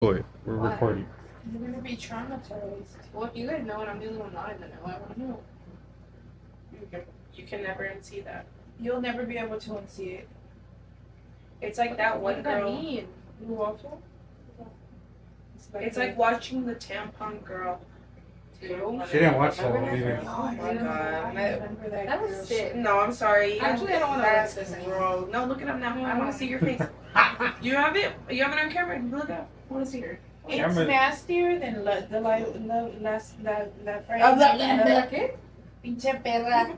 Wait, we're Why? recording. You're gonna be traumatized. Well, if you guys know and I'm the only one not in the know, I want to know. You can never unsee that. You'll never be able to unsee it. It's like that What one does that girl. mean? You also? It's like watching the tampon girl. She didn't watch that one either. Oh my god. I remember that. That girl. was sick. No, I'm sorry. Actually, I don't want to That's watch this gross. No, look it up now. I want to see your face. You have it? You have it on camera? Look up. I want to see her. It's Camera- nastier than la Friday. ¿Qué? Pinche perra.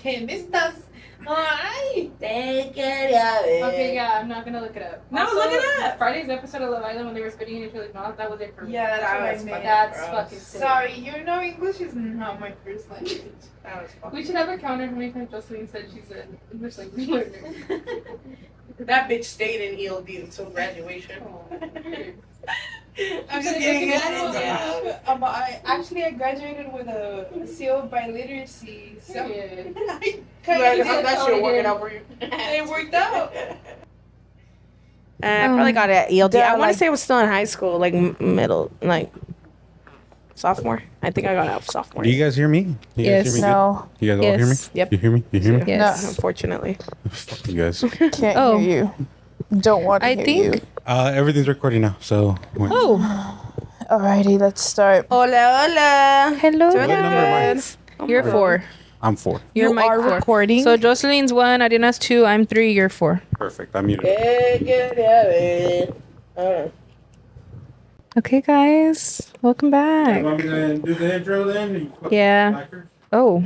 ¿Qué me estás? Ay. Okay, yeah, I'm not gonna look it up. No, Also, look it up. Friday's episode of Love Island when they were spitting in each other's mouth, that was it for me. Yeah, that's what I meant. That's Gross. fucking sick. Sorry, you know English is not my first language. That was fucking. We should have a counter how many times Jocelyn said she's an English language learner. That bitch stayed in ELD until graduation. I'm just kidding. kidding. I graduated with a seal by literacy. So I'm glad shit working out for you. It worked out. I probably got it at ELD. I want to say I was still in high school, like middle, like sophomore. I think I got out sophomore. Do you guys hear me? You Yes. guys hear me No. good? You guys all hear me? Yes. Yep. You hear me? You hear me? Yes. Unfortunately. Fuck you guys. Can't Oh. hear you. Don't want to I hear think- you. Everything's recording now, so. Oh, Alrighty, let's start. Hola, hola. hello What number am I? guys. You're 4. I'm 4. You're You Mike are 4. recording. So Jocelyn's 1, Adina's 2, I'm 3, you're 4. Perfect. I'm muted. Okay, guys, welcome back. Want me to do the intro then? Yeah. Oh,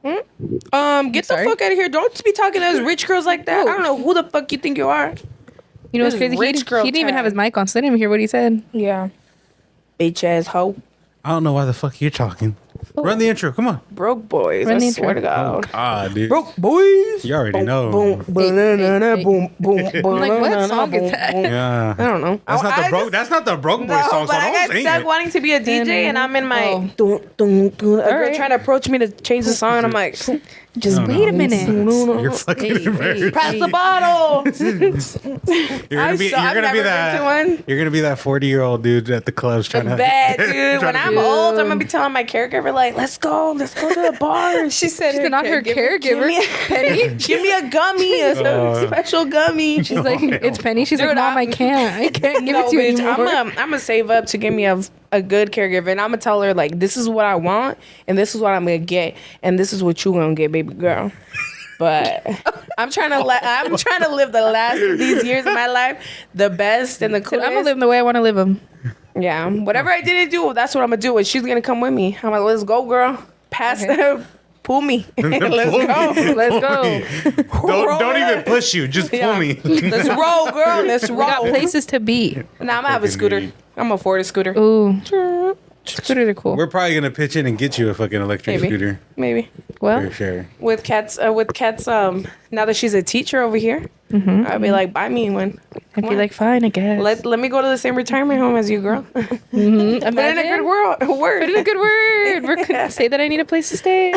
Get sorry? the fuck out of here. Don't be talking to us rich girls like that. I don't know who the fuck you think you are. you know what's This is crazy? He rich girl didn't even time. have his mic on, so I didn't even hear what he said. Yeah. Bitch ass hoe. I don't know why the fuck you're talking. Run the intro. Come on. Broke boys. Run I the swear to intro. Oh, God. God, dude. Broke boys. You already Boom, know. boom, banana, hey. boom, boom, boom. Like, what banana, song is boom, that? boom. Yeah. I don't know. That's not the I broke. just- That's not the broke boy No, song. So but I don't got sing stuck it. wanting to be a DJ, and I'm in my Oh. a girl Alright. trying to approach me to change the song, and I'm like, Just No, wait no. a minute. You're fucking embarrassed. pass the bottle. You're gonna be. I've You're gonna be never been to one. that. You're gonna be that 40-year-old dude at the clubs trying to. Bad dude. trying When to I'm be- old, I'm gonna be telling my caregiver like, let's go to the bar. She said, She's not her caregiver. Give me, Penny. give me a gummy, a special gummy. She's like, it's Penny. She's like, Dude, Mom, I I'm- can't give No, it to you bitch, anymore. I'm gonna save up to give me a good caregiver, and I'm gonna tell her like, this is what I want, and this is what I'm gonna get, and this is what you gonna get, baby girl. But I'm trying to live the last of these years of my life the best and the I'm coolest. gonna live the way I want to live them. Yeah, whatever I didn't do, that's what I'm gonna do. And she's gonna come with me. I'm like, let's go, girl. Pass pull me. Let's go. Let's go. Don't even push you. Just pull Yeah. me. Let's roll, girl. Let's We got roll. places to be. Now I'm gonna have a Fucking scooter. neat. I'm gonna afford a scooter. Ooh, scooters are cool. We're probably gonna pitch in and get you a fucking electric Maybe. scooter Maybe Well, for sure. with Kat's. Now that she's a teacher over here, I'll be like, buy me one. I'd be like, fine, I guess. Let me go to the same retirement home as you, girl. Put Mhm. in a good word. Put in a good word. We're gonna say that I need a place to stay.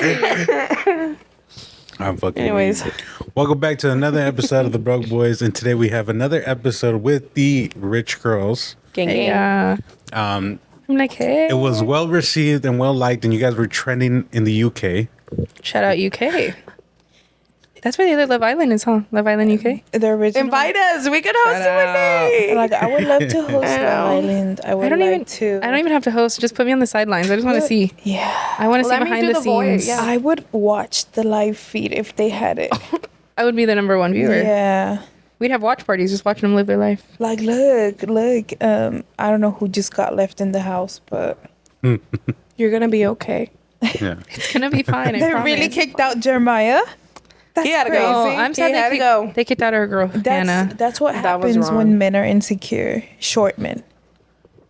I'm fucking. Anyways. weak. Welcome back to another episode of the Broke Boys, and today we have another episode with the Rich Girls. Gang, gang. Yeah. Um, I'm like, hey. it was well received and well liked, and you guys were trending in the UK. Shout out UK. That's where the other Love Island is, huh? Love Island UK. The original. Invite us. We could host it one day. Like, I would love to host I Love know. Island. I would I don't like even. to. I don't even have to host. Just put me on the sidelines. I just want to see. Yeah. I want to see Let me behind do the the voice, scenes. yeah. I would watch the live feed if they had it. I would be the number one viewer. Yeah. We'd have watch parties just watching them live their life. Like, look. I don't know who just got left in the house, but You're gonna be okay. Yeah. It's gonna be fine. I they promise. really kicked out Jeremiah. That's He had to crazy. go. Oh, I'm sad He had to they, go. they kicked out our girl Hannah. That's what That was happens wrong. when men are insecure. Short men.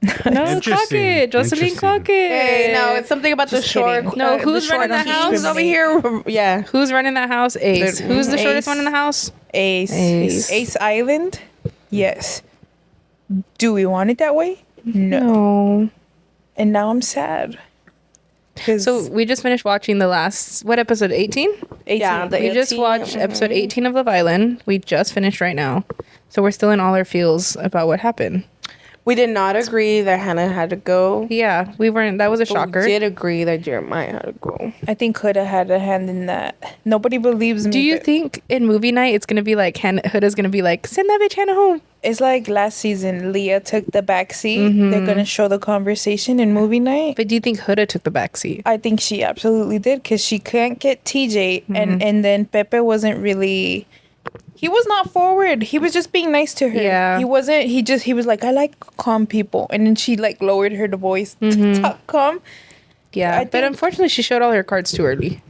No, clock Interesting. it, Jocelyn, Interesting. clock it. Hey, no, it's something about the Just short. kidding. No, who's running the house? Who's over here? Yeah. Who's running that house? Ace. They're- Who's the shortest Ace. one in the house? Ace. Ace. Ace Island? Yes. Do we want it that way? No. No. And now I'm sad. 'Cause So we just finished watching the last what episode 18? 18. Yeah, the We just 18, watched episode 18 of Love Island. We just finished right now, so we're still in all our feels about what happened. We did not agree that Hannah had to go. Yeah, we weren't. That was a But shocker. we did agree that Jeremiah had to go. I think Huda had a hand in that. Nobody believes me. Do you but think in movie night it's gonna be like Huda's gonna be like, send that bitch Hannah home? it's like last season? Leah took the back seat. They're gonna show the conversation in movie night. But do you think Huda took the backseat? I think she absolutely did because she couldn't get TJ, and then Pepe wasn't really. He was not forward. He was just being nice to her. Yeah. He wasn't. He was like, I like calm people, and then she like lowered her voice to talk calm. Yeah, I but think- unfortunately she showed all her cards too early.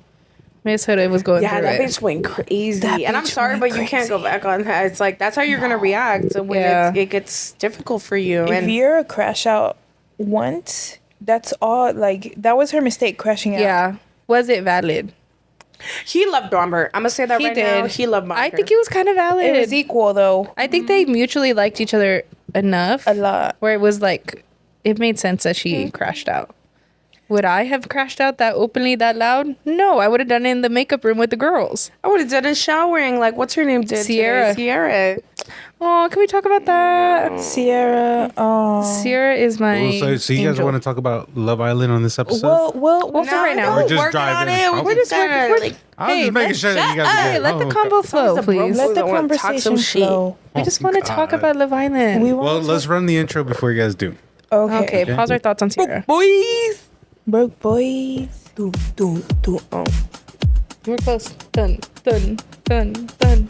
Miss Huda was going Yeah, through that it. bitch went crazy. That And I'm bitch sorry, went but you can't go back on that. It's like, that's how you're going to react when Yeah. it gets difficult for you. If And you're a crash out once, that's all. Like that was her mistake, crashing out. Yeah. Was it valid? he loved Robert. I'm going to say that He right now. did. He loved Robert. I think it was kind of valid. It was equal though, I think they mutually liked each other enough a lot. where it was like, it made sense that she crashed out. Would I have crashed out that openly, that loud? No, I would have done it in the makeup room with the girls. I would have done it showering. Like, what's her name? Did Sierra. today? Sierra. Oh, can we talk about that? Sierra. Oh. Sierra is my So you guys angel. want to talk about Love Island on this episode? Well, for right now. We're just working on driving. it. Okay. We're just working- working. I was just making sure that you guys are Hey, good. let Oh, the okay. combo flow, the please. bro- let the I wanna talk some conversation shit. flow. We just want to talk God. about Love Island. We Well, want let's run the intro before you guys do. Okay, pause our thoughts on Sierra. Boys. Broke boys. Oh. We're close. Dun, dun, dun, dun.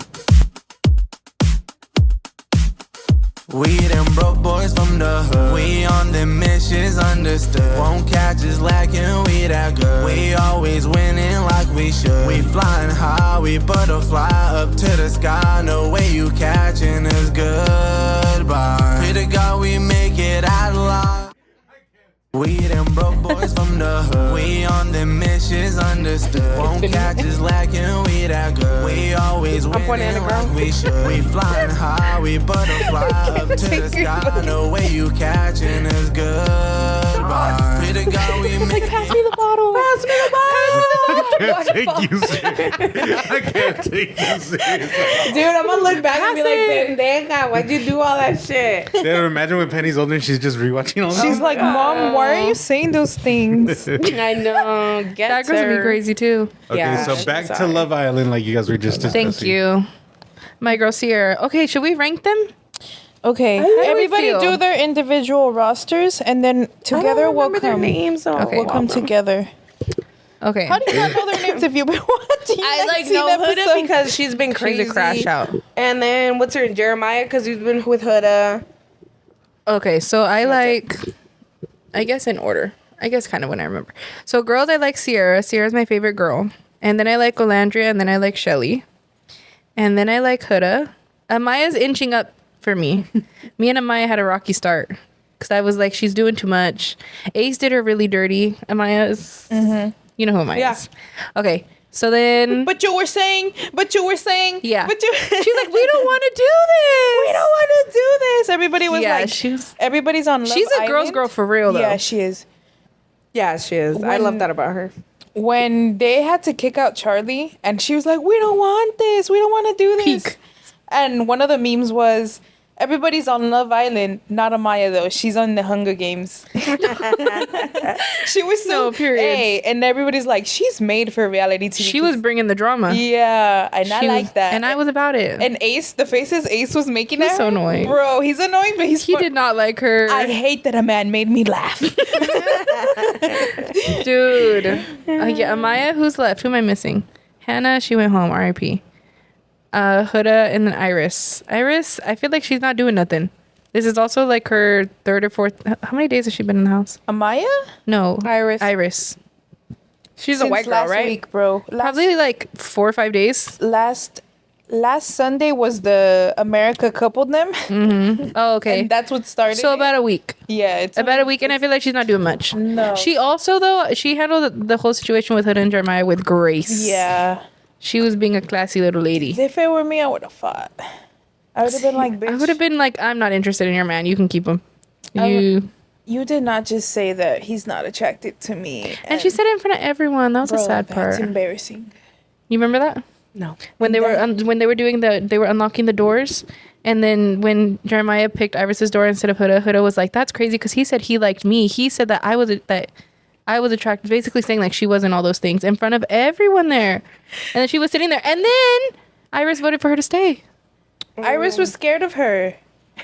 We them broke boys from the hood. We on them missions, understood. Won't catch us lacking, we that good. We always winning like we should. We flying high, we butterfly up to the sky. No way you catching us, goodbye. Pray to God we make it out alive. We them broke boys from the hood. We on them missions, understood. Won't catch us lacking, we that good. We always winning pointing at the girl. like we should. We flying high, we butterfly up to the sky. No way you catching us, goodbye. Pray to God we make it. Pass me the bottle. Pass me the I can't take you serious. I can't take you serious. Dude, I'm going to look back and be like, pendeja, why'd you do all that shit? Then imagine when Penny's older and she's just rewatching all She's this. like, Mom, why are you saying those things? I know. Get That girl's gonna be crazy too. Okay, Yeah, so she's back to sorry. Love Island, like you guys were just discussing. Thank you. My girl Sierra. Okay, should we rank them? Okay, do we everybody feel? do their individual rosters, and then together we'll their come. names. So Okay. We'll come together. Okay. How do you not know their names if you've been watching? I like 19 know Huda episodes? because she's been crazy. She's a crash out. And then what's her Jeremiah because he's been with Huda. Okay, so I like, I guess in order. I guess kind of when I remember. So girls, I like Sierra. Sierra's my favorite girl. And then I like Olandria, and then I like Shelly. And then I like Huda. Amaya's inching up for me. Me and Amaya had a rocky start. Because I was like, she's doing too much. Ace did her really dirty. Amaya is, you know who Amaya Yeah. is. Okay, so then, But you were saying. yeah. But you. She's like, we don't want to do this. We don't want to do this. Everybody was Yeah, like, she's everybody's on Love she's a girl's Island. girl for real, though. Yeah, she is. Yeah, she is. I When- love that about her. When they had to kick out Charlie, and she was like, "We don't want this. We don't want to do this." Peak. And one of the memes was, "Everybody's on Love Island, not Amaya though. She's on the Hunger Games." She was so No, period. Hey, and everybody's like, "She's made for reality TV." She was bringing the drama. Yeah, and I She like was- that. And I was about it. And Ace, the faces Ace was making He's at so her, annoying. bro. He's annoying, but he did not like her. I hate that a man made me laugh. Dude. Yeah, Amaya, who's left? Who am I missing? Hannah, she went home, RIP. Huda, and then Iris. Iris, I feel like she's not doing nothing. This is also like her third or fourth. How many days has she been in the house? Amaya? No. Iris. Iris. She's a Since white girl, last right? week, bro. Probably like 4 or 5 days. Last Sunday was the America coupled them. Oh, okay. And that's what started. So it. about a week. Yeah, it's About a week, and I feel like she's not doing much. No. She also, though, she handled the whole situation with Huda and Jeremiah with grace. Yeah. She was being a classy little lady. If it were me, I would have fought. I would have been like, bitch. I would have been like, I'm not interested in your man. You can keep him. You did not just say that he's not attracted to me. And she said it in front of everyone. That was bro, a sad that's part. embarrassing. You remember that? No. When they were doing they were unlocking the doors, and then when Jeremiah picked Iris's door instead of Huda, Huda was like, "That's crazy," because he said he liked me. He said that I was attracted, basically saying like she wasn't all those things in front of everyone there, and then she was sitting there, and then Iris voted for her to stay. Iris was scared of her.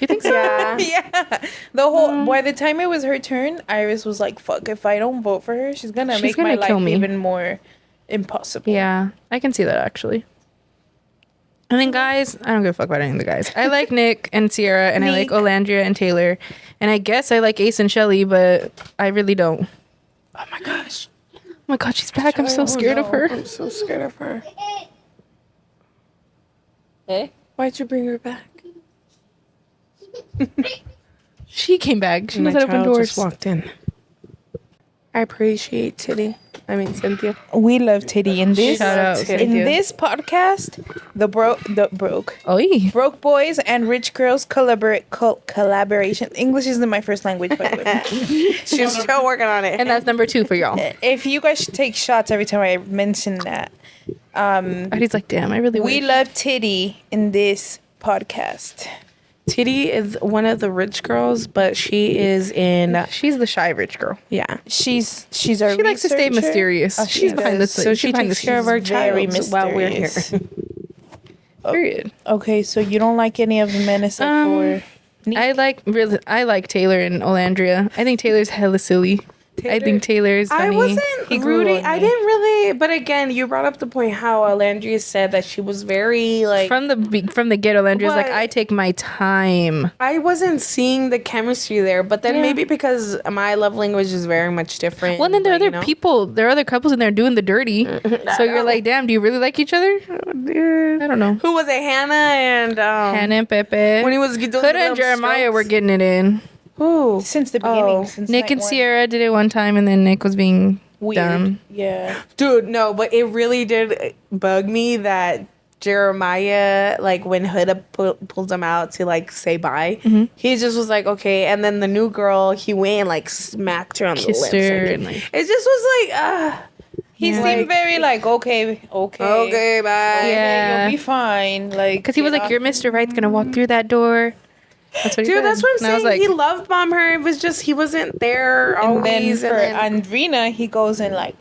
You think so? Yeah. Yeah. The whole by the time it was her turn, Iris was like, "Fuck! If I don't vote for her, she's gonna make my kill life me." even more impossible." Yeah, I can see that actually. And then guys, I don't give a fuck about any of the guys. I like Nick and Sierra, and I like Olandria and Taylor, and I guess I like Ace and Shelly, but I really don't. Oh my gosh. Oh my god, she's back! I'm so scared of her. I'm so scared of her. Hey, Why'd you bring her back? she came back. She knows My how to open child doors. just walked in. I appreciate Cynthia. We love Titty in this. Shout out, In Cynthia. this podcast, the Oi. broke boys and rich girls collaboration. English isn't my first language, by the way. She's still working on it. And that's number 2 for y'all. If you guys should take shots every time I mention that. Artie's like, damn, I really We wish. love Titty in this podcast. Titty is one of the rich girls, but she is in She's the shy rich girl. yeah. She's a She likes to stay researcher. mysterious. Oh, she's she behind the does. scenes. So She's she behind the takes care of our scenes. very child while we're here. mysterious. Period. Okay, so you don't like any of the men except for I like Taylor and Olandria. I think Taylor's hella silly. I think Taylor's funny. I wasn't He grew rooting. on I me. didn't really. But again, you brought up the point how Alandria said that she was very like. from the get. Olandria's like, What? I take my time. I wasn't seeing the chemistry there, but then maybe because my love language is very much different. Well, then there are but, other people. There are other couples in there doing the dirty. So you're like, damn, do you really like each other? I don't know. Who was it? Hannah and Hannah and Pepe. when he was doing Huda and Jeremiah were getting it in. Who? since the beginning. Oh. Since Nick night and one. Sierra did it one time, and then Nick was being Weird. dumb. Yeah. Dude, no, but it really did bug me that Jeremiah, like when Huda pulls him out to like say bye, he just was like, okay. And then the new girl, he went and like smacked her on the Kissed lips. her And and, like- it just was like, He seemed very like, okay. okay, bye. Yeah. You'll be fine. Like, Because he was get like, off your Mr. Right's gonna walk through that door. That's what he Dude, said. that's what I'm And I was saying. like, He loved bomb her. It was just he wasn't there And then always. for And then Andrina, he goes in like,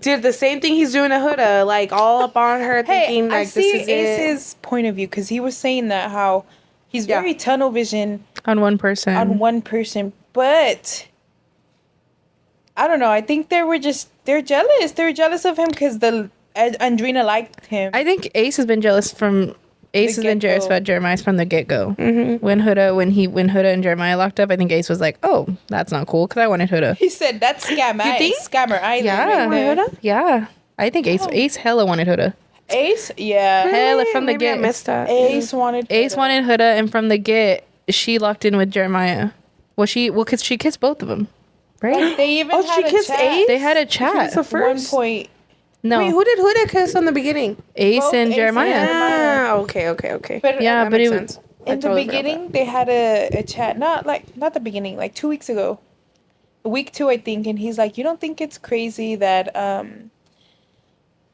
did the same thing he's doing to Huda, like all up on her, hey, thinking I like see this is it. Ace's point of view because he was saying that how he's Yeah. very tunnel vision on one person. on one person, but I don't know. I think they're jealous. They're jealous of him because Andrina liked him. I think Ace has been jealous from Ace has been jealous get-go. about Jeremiah from the get go. When Huda and Jeremiah locked up, I think Ace was like, "Oh, that's not cool," because I wanted Huda. He said that's scammer island. Yeah, right there. yeah. I think Ace hella wanted Huda. Ace, yeah. Hella from the Maybe I get. missed that. Ace wanted. Ace wanted Huda, and from the get, she locked in with Jeremiah. Because she kissed both of them, right? Like, they even Oh, had she a kissed chat. Ace? They had a chat. the At one first. point. No, Wait, who did Huda kiss on the beginning? Ace Both and Ace Jeremiah. and- Okay. But Yeah, That but makes it sense. I in the totally forgot beginning, they had a chat. Not the beginning, like 2 weeks ago. Week 2, I think. And he's like, you don't think it's crazy that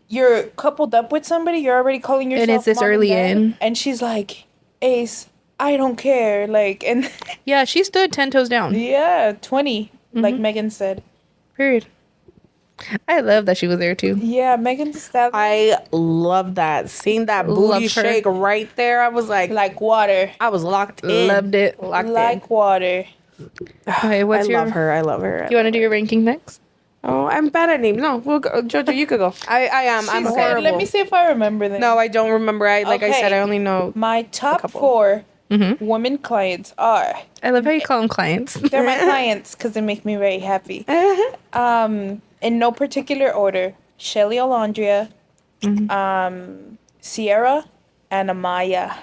you're coupled up with somebody? You're already calling yourself it's this mom and early dad?" in. And she's like, Ace, I don't care. Like, and Yeah, she stood 10 toes down. yeah, 20, like Megan said. Period. I love that she was there too. Yeah, Megan Thee Stallion. I love that. Seeing that booty Loved her. shake right there, I was like water. I was locked in. Loved it. Locked Like water. Okay, what's I your? love her. I love her. You want to do your ranking next? Oh, I'm bad at names. No, we'll go. Jojo, you could go. I am. I'm She said, horrible. let me see if I remember them. No, I don't remember. I I said, Okay. I only know. My top couple. 4 women clients are. I love how you call them clients. They're my clients because they make me very happy. In no particular order: Shelly, Alondria, Sierra, and Amaya.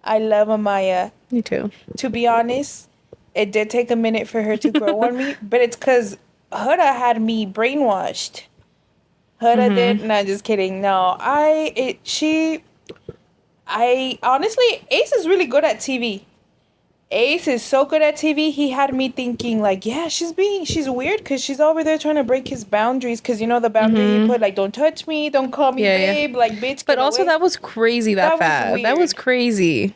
I love Amaya. Me too. To be honest, it did take a minute for her to grow on me, but it's because Huda had me brainwashed. Huda did. No, just kidding. No, I honestly, Ace is really good at TV. Ace is so good at TV. He had me thinking like, yeah, she's weird because she's over there trying to break his boundaries. Because you know the boundary he put, like, don't touch me, don't call me babe, like, bitch. But get also away. that was crazy. That was that was crazy.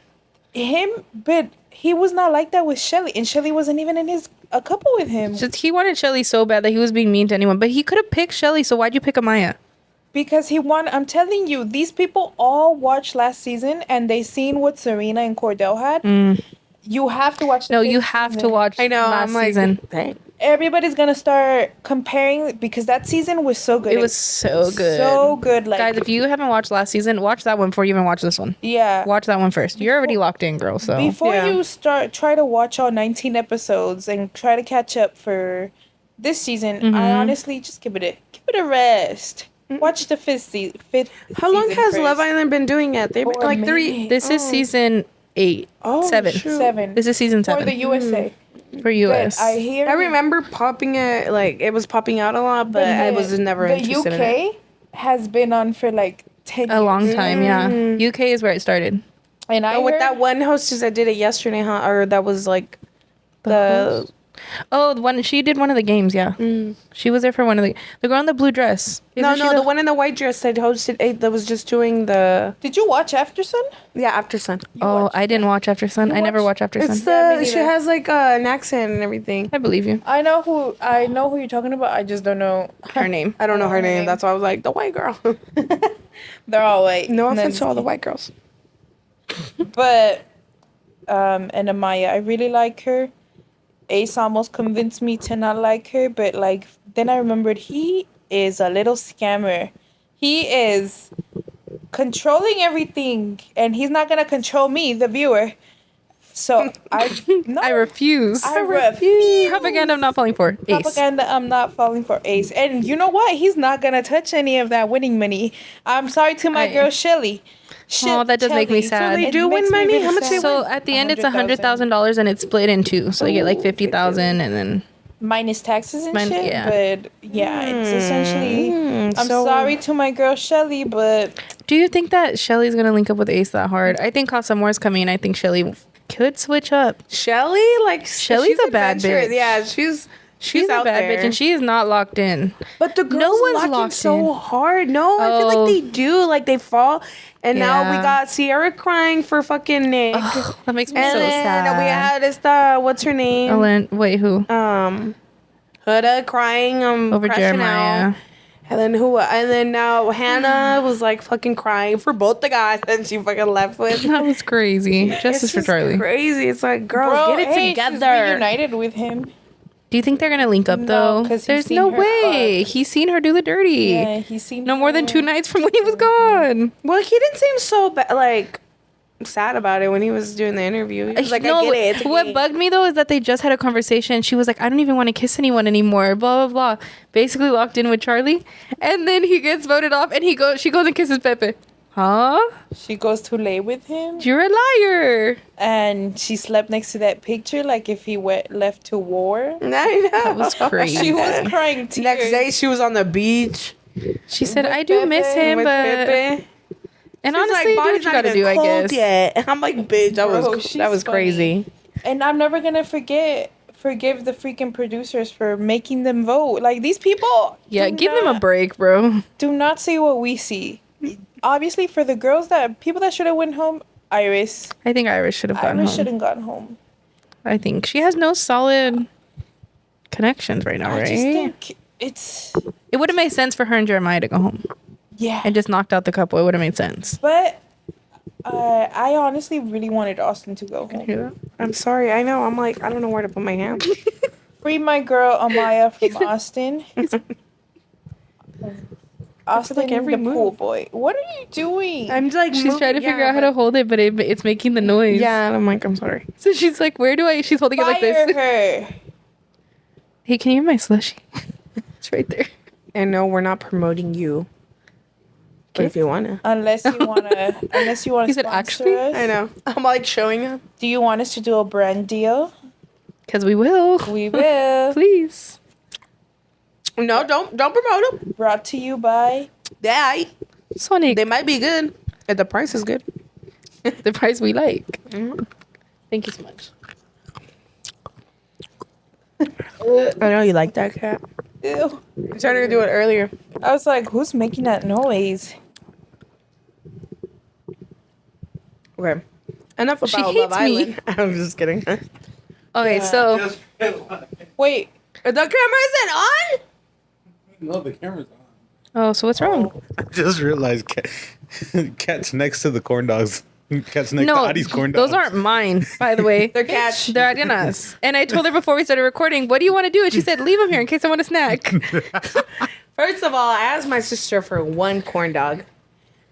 But he was not like that with Shelly, and Shelly wasn't even in a couple with him. Just he wanted Shelly so bad that he was being mean to anyone. But he could have picked Shelly. So why'd you pick Amaya? Because I'm telling you, these people all watched last season and they seen what Serena and Cordell had. You have to watch. You have to watch. I know. Last I'm like, season. dang. Everybody's gonna start comparing because that season was so good. It was so good. So good. Like, guys, if you haven't watched last season, watch that one before you even watch this one. Yeah. Watch that one first. You're already locked in, girl. So before you try to watch all 19 episodes and try to catch up for this season, I honestly just give it a rest. Watch the fifth How long season has first. Love Island been doing it? They've been For a like 3. minute. this is season 8. Oh, 7. shoot. 7 This is season 7 for the USA. for US. But I hear I remember popping it, like, it was popping out a lot, but I was never the interested UK in it. has been on for like 10 A years. long time, yeah. UK is where it started. And I Oh, with heard, that one hostess that did it yesterday, huh? Or that was like the Oh, the one she did one of the games, yeah. She was there for one of the girl in the blue dress. no, Isn't she the one in the white dress that hosted that was just doing the did you watch After Sun? After Sun. Oh, I didn't watch After Sun. I never watched After It's Sun. the she has like an accent and everything. I believe you. I know who you're talking about. I just don't know. Her name. I don't know her name. That's why I was like the white girl. They're all white. No And then- offense to all the white girls. But and Amaya, I really like her. Ace almost convinced me to not like her, but like then I remembered he is a little scammer. He is controlling everything, and he's not gonna control me, the viewer. So I refuse. I refuse. Propaganda I'm not falling for. Ace. Propaganda I'm not falling for Ace. And you know what? He's not gonna touch any of that winning money. I'm sorry to my girl Shelly. Oh, that does make me sad. So they It do win makes me money? really How much sad. they So at the end it's $100,000 and it's split in two. So you get like 50,000 and then minus taxes and shit. yeah. But yeah, it's essentially I'm so- sorry to my girl Shelly, but do you think that Shelly's gonna link up with Ace that hard? I think Casa Moore's coming. I think Shelly could switch up. Shelly, like Shelly's she's a bad adventurous. bitch. Yeah, she's a out bad there. bitch and she is not locked in. But the girls No one's lock in locked so in. hard. No, I feel Oh. like they do. Like they fall. And now we Yeah. got Sierra crying for fucking Nick. Ugh, that makes me and so then sad. we had this what's her name? Wait, who? Huda crying Over crashing Jeremiah. out. And then who? And then now Hannah was like fucking crying for both the guys that she fucking left with. That was crazy. Justice for just Charlie. Crazy. It's like, girls, bro, get it hey, she's together. reunited with him. Do you think they're gonna link up No, though? 'cause he's There's seen no her way. He's seen her do the dirty. Yeah, he's seen No more than her. 2 nights from when he was gone. Well, he didn't seem so like sad about it when he was doing the interview. He was like, No, I get it. It's what okay. bugged me though is that they just had a conversation. She was like, I don't even want to kiss anyone anymore. Blah blah blah. Basically locked in with Charlie, and then he gets voted off, and she goes and kisses Pepe. Huh? She goes to lay with him, You're a liar. and she slept next to that picture like if he left to war. I know. That was crazy. She was crying tears. Next day, she was on the beach. She said, With I do miss Pepe, him, with but Pepe. and She's honestly, do what "Body's you not gotta even do, I cold guess. Yet. And I'm like, bitch, that Bro, was she's crazy. And I'm never gonna forgive the freaking producers for making them vote. Like these people. Yeah, do give them a not- break, bro. Do not see what we see. Obviously, for the girls people that should have went home, Iris. I think Iris should have gone Iris home. shouldn't gone home. I think she has no solid connections right now, I right? just think it's It would have made sense for her and Jeremiah to go home yeah. and just knocked out the couple. It would have made sense. But I honestly really wanted Austin to go home. I'm sorry. I know. I'm like, I don't know where to put my hand. Free my girl Amaya from Austin. Austin, like every the move. pool boy. What are you doing? I'm like, She's trying to figure out how to hold it, but it's making the noise. Yeah, and I'm like, I'm sorry. So she's like, where do I? She's holding it like Fire this. her. Hey, can you hear my slushie? It's right there. And no, we're not promoting you. But if you wanna, Unless you wanna He said, sponsor actually? us. I know. I'm like showing him. Do you want us to do a brand deal? Because we will. We will. Please. No, don't promote them. Brought to you by Yeah, Sonic. they might be good if the price is good. The price we like. Thank you so much. I know you like that cat. Ew. I started to do it earlier. I was like, who's making that noise? Okay. Enough about She Love hates me. Island. I'm just kidding. Okay, so Wait, The camera isn't on? No, the camera's on. oh, so what's wrong? I just realized cat's next to the corn dogs. Cat's next to No, Adi's corn dogs. those aren't mine, by the way. They're cats. They're Adina's. And I told her before we started recording, what do you want to do? And she said, leave them here in case I want a snack. First of all, I asked my sister for 1 corn dog.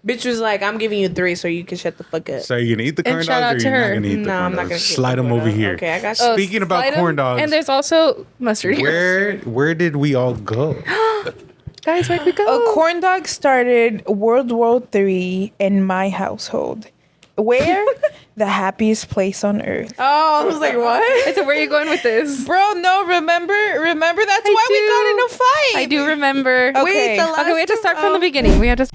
Bitch was like, I'm giving you 3 so you can shut the fuck up. So you gonna eat the And corn shout out dogs, or to you're not her. gonna eat the No, corn I'm not dogs? gonna keep Slide the them corn over dog. here. Okay, I got Oh, you. Speaking about slide 'em. corn dogs, And there's also mustard. where did we all go? Guys, where'd we go? a corn dog started World War III in my household. Where? The happiest place on earth. Oh, I was like, what? So where are you going with this? Bro, no, remember that's why we got in a fight. I do remember. Okay. Okay, we have to start from the beginning. We have to.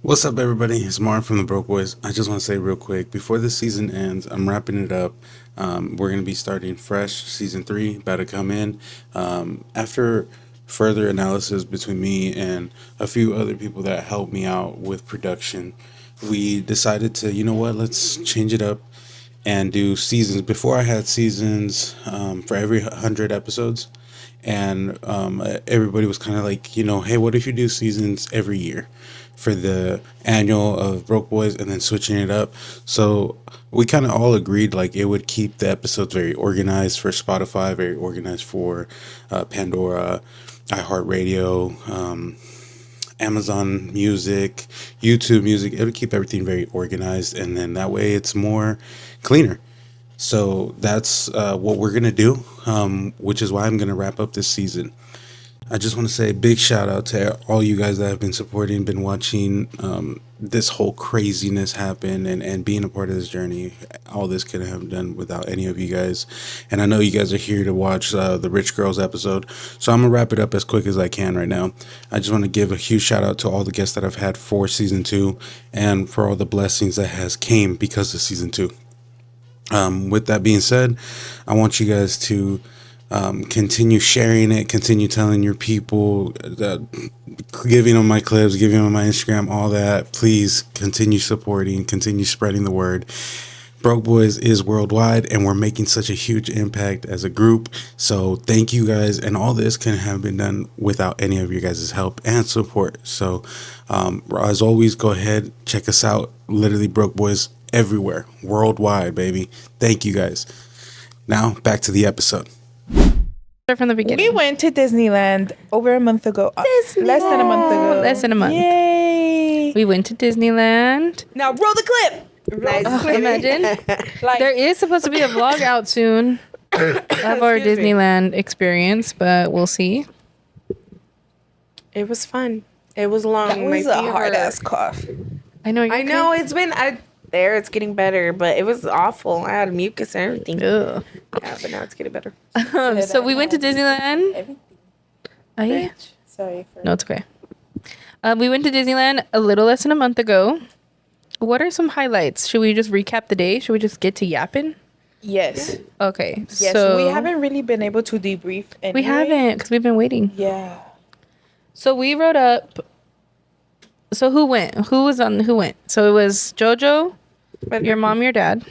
What's up, everybody? It's Martin from the Broke Boys. I just want to say real quick, before the season ends, I'm wrapping it up. We're going to be starting fresh. Season 3 about to come in. After further analysis between me and a few other people that helped me out with production, we decided to, you know what, let's change it up and do seasons. Before, I had seasons for every 100 episodes. And everybody was kind of like, you know, hey, what if you do seasons every year for the annual of Broke Boys and then switching it up? So we kind of all agreed like it would keep the episodes very organized for Spotify, very organized for Pandora, iHeartRadio, Amazon Music, YouTube Music. It would keep everything very organized, and then that way it's more cleaner. So that's what we're going to do, which is why I'm going to wrap up this season. I just want to say a big shout out to all you guys that have been supporting, been watching this whole craziness happen and being a part of this journey. All this couldn't have done without any of you guys. And I know you guys are here to watch the Rich Girls episode. So I'm going to wrap it up as quick as I can right now. I just want to give a huge shout out to all the guests that I've had for season 2 and for all the blessings that has came because of season 2. With that being said, I want you guys to continue sharing it, continue telling your people, giving them my clips, giving them my Instagram, all that. Please continue supporting, continue spreading the word. Broke Boys is worldwide, and we're making such a huge impact as a group. So thank you guys, and all this couldn't have been done without any of your guys' help and support. So as always, go ahead, check us out. Literally Broke Boys everywhere, worldwide, baby. Thank you guys. Now back to the episode. Start from the beginning. We went to Disneyland over a month ago. Less than a month ago. Less than a month. Yay. We went to Disneyland. Now roll the clip. Nice. Imagine. Like, There is supposed to be a vlog out soon of our Excuse me. Disneyland experience, but we'll see. It was fun. It was long. that was My a feet hard hurt. ass cough. I know. I know it's been there. It's getting better, but it was awful. I had mucus and everything. Ugh. Yeah, but now it's getting better. So we went to Disneyland. Sorry. No, it's okay. We went to Disneyland a little less than a month ago. What are some highlights? Should we just recap the day? Should we just get to yapping? Yes. Okay. Yes. So We haven't really been able to debrief. Anyway. We haven't because we've been waiting. Yeah. So we rode up. So who went? Who went? So it was JoJo, your mom, your dad.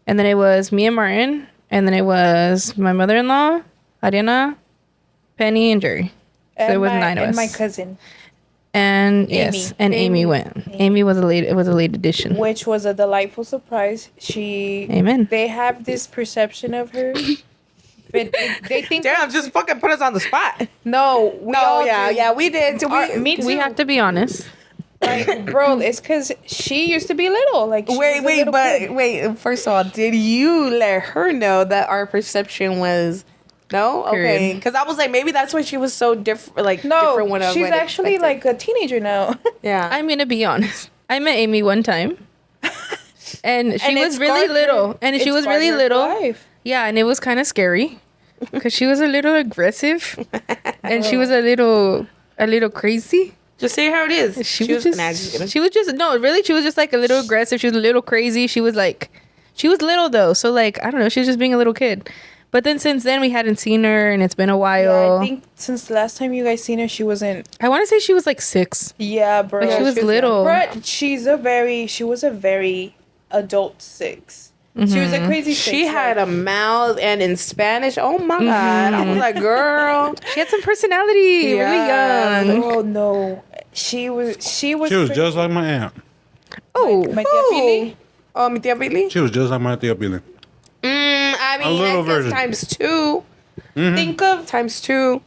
And then it was me and Martin. And then it was my mother-in-law, Ariana, Penny, and Jerry. So there was 9 of us. And my cousin, And Amy. yes, and Amy went. Amy was a late. It was a late addition. which was a delightful surprise. Amen. They have this perception of her. But they think Damn, just fucking put us on the spot. no, we all do. we did. So Me too. We have to be honest. Like, bro, it's because she used to be little. Like, she was a little kid. First of all, did you let her know that our perception was no? Okay, Period. because I was like, maybe that's why she was so different. Like No, different when I she's went actually expected. like a teenager now. yeah. I'm gonna be honest. I met Amy one time, and she And it was really scarred her- little, and she it was scarred really her for little. life. Yeah, and it was kind of scary because she was a little aggressive, and she was a little crazy. Just say how it is. She was just no, really. She was just like a little aggressive. She was a little crazy. She was little though, so like I don't know. She was just being a little kid. But then since then we hadn't seen her, and it's been a Yeah, while. I think since the last time you guys seen her, she wasn't. I want to say she was like 6. Yeah, bro. Like she was little. But she was a very adult 6. She was a crazy 6. She had a mouth, and in Spanish, oh my God. I was like, girl. She had some personality. Really young. Oh no, she was. She was just like my aunt. Oh, My tia Pili. Oh, mi tía Billy? She was just like my tia Billy. I mean, A little I guess version. times 2. Think of Times 2.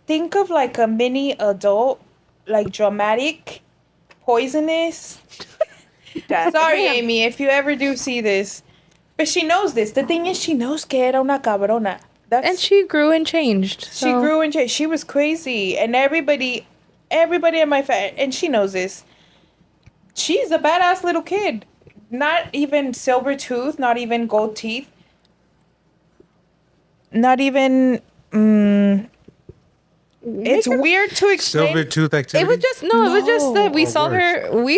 think of like a mini adult, like dramatic, poisonous. Sorry, Amy, if you ever do see this. But she knows this. The thing is, she knows que era una cabrona. and she grew and changed. She grew and changed. She was crazy. And everybody in my family, and she knows this. She's a badass little kid. Not even silver tooth, not even gold teeth. Not even... it's weird to explain. Silver tooth activity. It was just it was just that we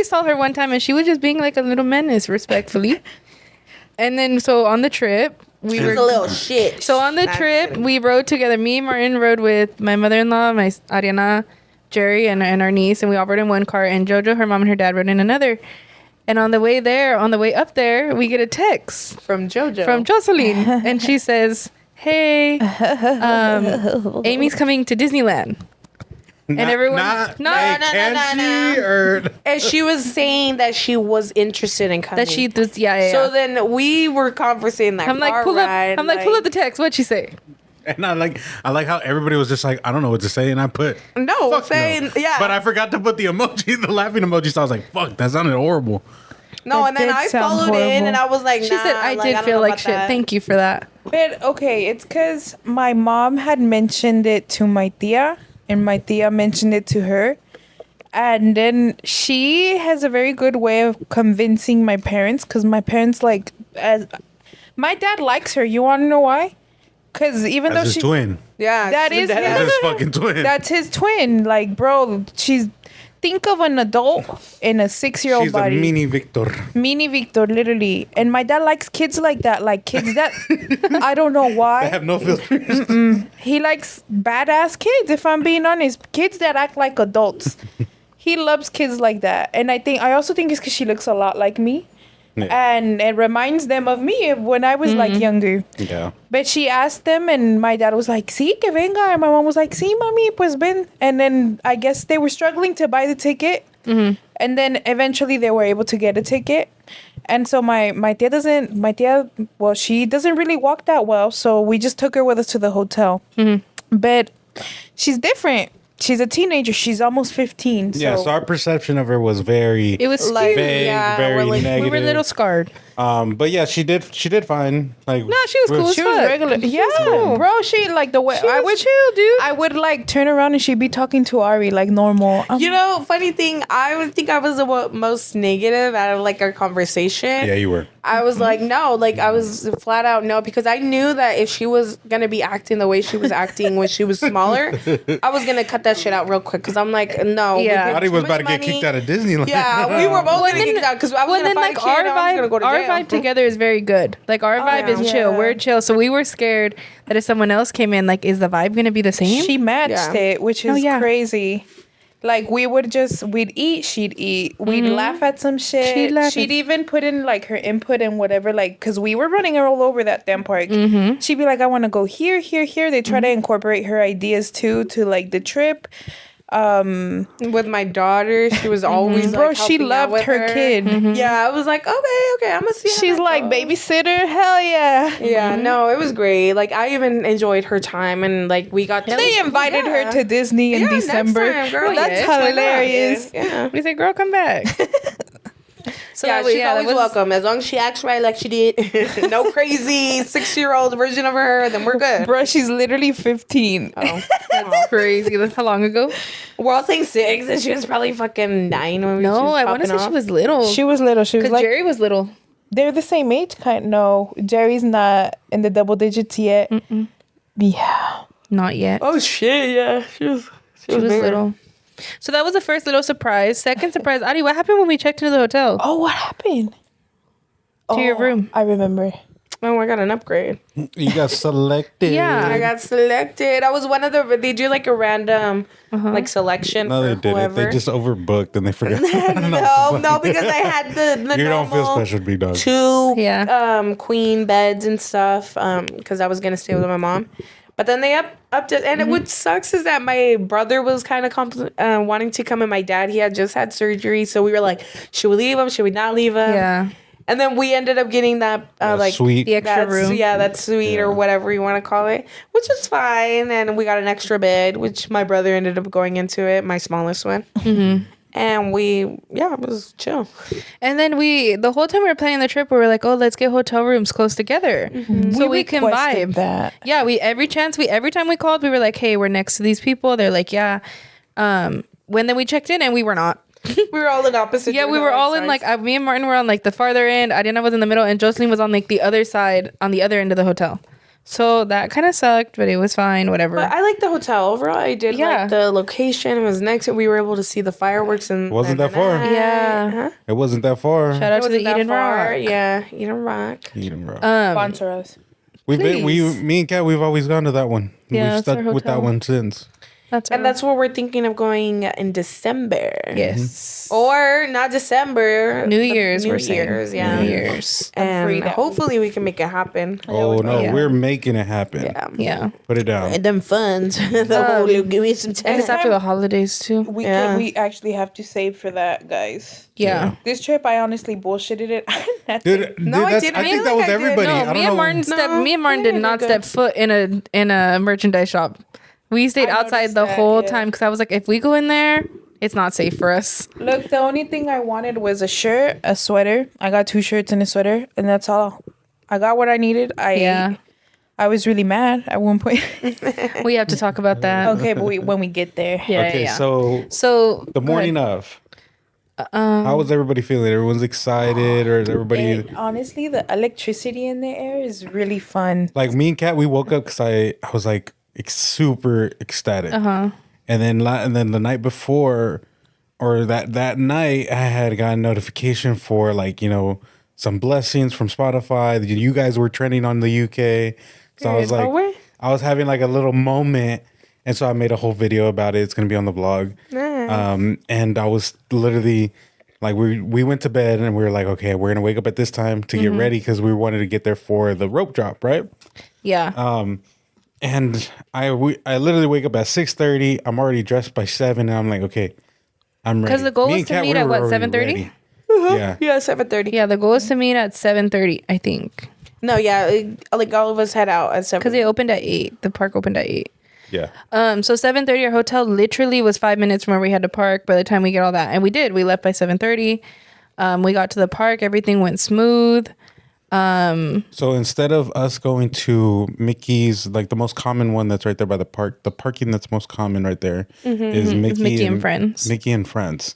saw her one time and she was just being like a little menace, respectfully. And then so on the trip we were a little shit. So on the trip we rode together. Me and Martin rode with my mother-in-law, my Ariana, Jerry, and our niece, and we all rode in one car, and Jojo, her mom, and her dad rode in another. And on the way up there, we get a text From JoJo. from Jocelyn, and she says, "Hey, Amy's coming to Disneyland." And everyone, And she was saying that she was interested in coming. that she does, yeah. So then we were conversing that I'm like, car pull up. ride, I'm like, pull up the text. What'd she say? And I like how everybody was just like, I don't know what to say, and I put No, fuck saying no. yeah. But I forgot to put the emoji, the laughing emoji. So I was like, fuck, that sounded horrible. No, That and then did I sound followed in, horrible. and I was like, She nah, said, I did don't feel know like about shit. that. Thank you for that. But okay, it's because my mom had mentioned it to my tia, and my tia mentioned it to her. And then she has a very good way of convincing my parents, because my parents my dad likes her. You want to know why? Because even That's though his twin. Yeah, That is That's his fucking twin. that's his twin. Like, bro, think of an adult in a 6-year-old She's body. a mini Victor. Mini Victor, literally. And my dad likes kids like that. Like kids that I don't know I why. have no filters. He likes badass kids, if I'm being honest. Kids that act like adults. He loves kids like that. And I also think it's because she looks a lot like me. Yeah. And it reminds them of me of when I was like younger. Yeah. But she asked them, and my dad was like, sí, que venga. And my mom was like, sí, mami, pues ven. And then I guess they were struggling to buy the ticket. And then eventually they were able to get a ticket. And so she doesn't really walk that well. So we just took her with us to the hotel. But she's different. She's a teenager. She's almost 15. Yeah, so our perception of her was very It was Like, vague, yeah, very we're like- negative. we were a little scarred. But yeah, she did fine. Like, No, she was cool as She was fuck. regular. She Yeah, was cool. bro. She like the way She I was would chill, dude. I would like turn around and she'd be talking to Ari like normal. You know, funny thing, I would think I was the most negative out of like our conversation. Yeah, you were. I was like, no, like I was flat out no, because I knew that if she was gonna be acting the way she was acting when she was smaller, I was gonna cut that shit out real quick. Because I'm like, no, Yeah. we paid Adi too was much about to get money. kicked out of Disneyland. Yeah, we were both gonna get kicked out because I was gonna fight a kid and I was gonna go to our jail. vibe together is very good. Like our vibe is chill. Yeah. We're chill. So we were scared that if someone else came in, like, is the vibe gonna be the same? She matched Yeah. it, which is yeah. crazy. Like we'd eat, she'd eat. We'd laugh at some shit. She'd laugh She'd at- even put in like her input and whatever, like, cause we were running her all over that damn park. She'd be like, I want to go here, here, here. They try to incorporate her ideas too to like the trip. With my daughter, she was always Bro, like, she helping out loved with her kid. Yeah, I was like, okay, I'm gonna see. how She's that like goes. babysitter, hell yeah. Yeah, no, it was great. Like I even enjoyed her time, and like we got. They invited her to Disney in Yeah, next December. time, girl. That's Yes, why not? hilarious. Yeah. We said, girl, come back. So Yeah, that- she's that always was- welcome as long as she acts right, like she did. No crazy 6-year-old version of her, then we're good. Bro, she's literally 15. Oh. That's crazy. That's how long ago? We're all saying 6, and she was probably fucking 9 when we No, was I want to popping say she off. was little. She was little. She was Because like, Jerry was little. they're the same age, kind. No, Jerry's not in the double digits yet. Yeah. Not yet. Oh shit! Yeah, she was She was little. So that was the first little surprise. Second surprise, Adi, what happened when we checked into the hotel? Oh, what happened? To your room. I remember. Oh, I got an upgrade. You got selected. Yeah. I got selected. I was one of the. They do like a random like selection No, for they didn't. whoever. They just overbooked and they forgot. no, because I had the You don't feel normal special to be dog. 2 Yeah. queen beds and stuff because I was gonna stay with my mom. But then they upped it, and what sucks is that my brother was kind of wanting to come, and my dad, he had just had surgery, so we were like, should we leave him? Should we not leave him? Yeah. And then we ended up getting that like sweet. The extra room. Yeah, that suite or whatever you want to call it, which is fine. And we got an extra bed, which my brother ended up going into it, my smallest one. And it was chill. And then the whole time we were planning the trip, we were like, oh, let's get hotel rooms close together so we can requested vibe. that. Yeah, every time we called, we were like, hey, we're next to these people. They're like, yeah. When then we checked in and we were not. We were all in opposite. Yeah, we were all in like me and Martin were on like the farther end. Adina was in the middle, and Jocelyn was on like the other side, on the other end of the hotel. So that kind of sucked, but it was fine. Whatever. But I like the hotel overall. I did like the location. It was next to. We were able to see the fireworks and Wasn't that far? Yeah. It wasn't that far. Shout out to the Eden Rock. Yeah, Eden Rock. Eden Rock. Sponsor us. Me and Kat, we've always gone to that one. Yeah, We've that's our stuck with that hotel. one since. That's what we're thinking of going in December. Yes. Or not December. New Year's, New we're saying. Year's, yeah. New Year's. And free that hopefully we can make it happen. Oh no, Yeah. we're making it happen. Yeah. Yeah. Put it down. And them funds. Give me some time. And it's after the holidays too. We actually have to save for that, guys. Yeah. This trip, I honestly bullshitted it. Dude, No, I that's, didn't I think feel that like was I did. everybody. No, I don't me know. and Martin did not step foot in a merchandise shop. We stayed outside noticed the that, whole yeah. time because I was like, if we go in there, it's not safe for us. Look, the only thing I wanted was a shirt, a sweater. I got 2 shirts and a sweater, and that's all. I got what I needed. I was really mad at one point. We have to talk about that. Okay, but when we get there. Yeah, Okay, yeah. so the go morning ahead. of. How was everybody feeling? Everyone's excited, or is everybody And honestly, the electricity in the air is really fun. like me and Kat? We woke up because I was like super ecstatic. And then the night before, or that night, I had gotten notification for like some blessings from Spotify. You guys were trending on the UK, so I was like, I was having like a little moment, and so I made a whole video about it. It's gonna be on the vlog. And I was literally like, we went to bed and we were like, okay, we're gonna wake up at this time to get ready because we wanted to get there for the rope drop, right? Yeah. And I literally wake up at 6:30. I'm already dressed by 7, and I'm like, okay, I'm ready. Because the goal Me was and to Kat, meet we at were what, already 7:30? ready. Yeah. Yeah, 7:30. Yeah, the goal is to meet at 7:30, I think. No, yeah, like all of us head out at 7. Because they opened at 8. The park opened at 8. Yeah. So 7:30, our hotel literally was 5 minutes from where we had to park by the time we get all that. And we did. We left by 7:30. We got to the park. Everything went smooth. So instead of us going to Mickey's, like the most common one that's right there by the park, the parking that's most common right there is Mickey and Friends. Mickey and Friends.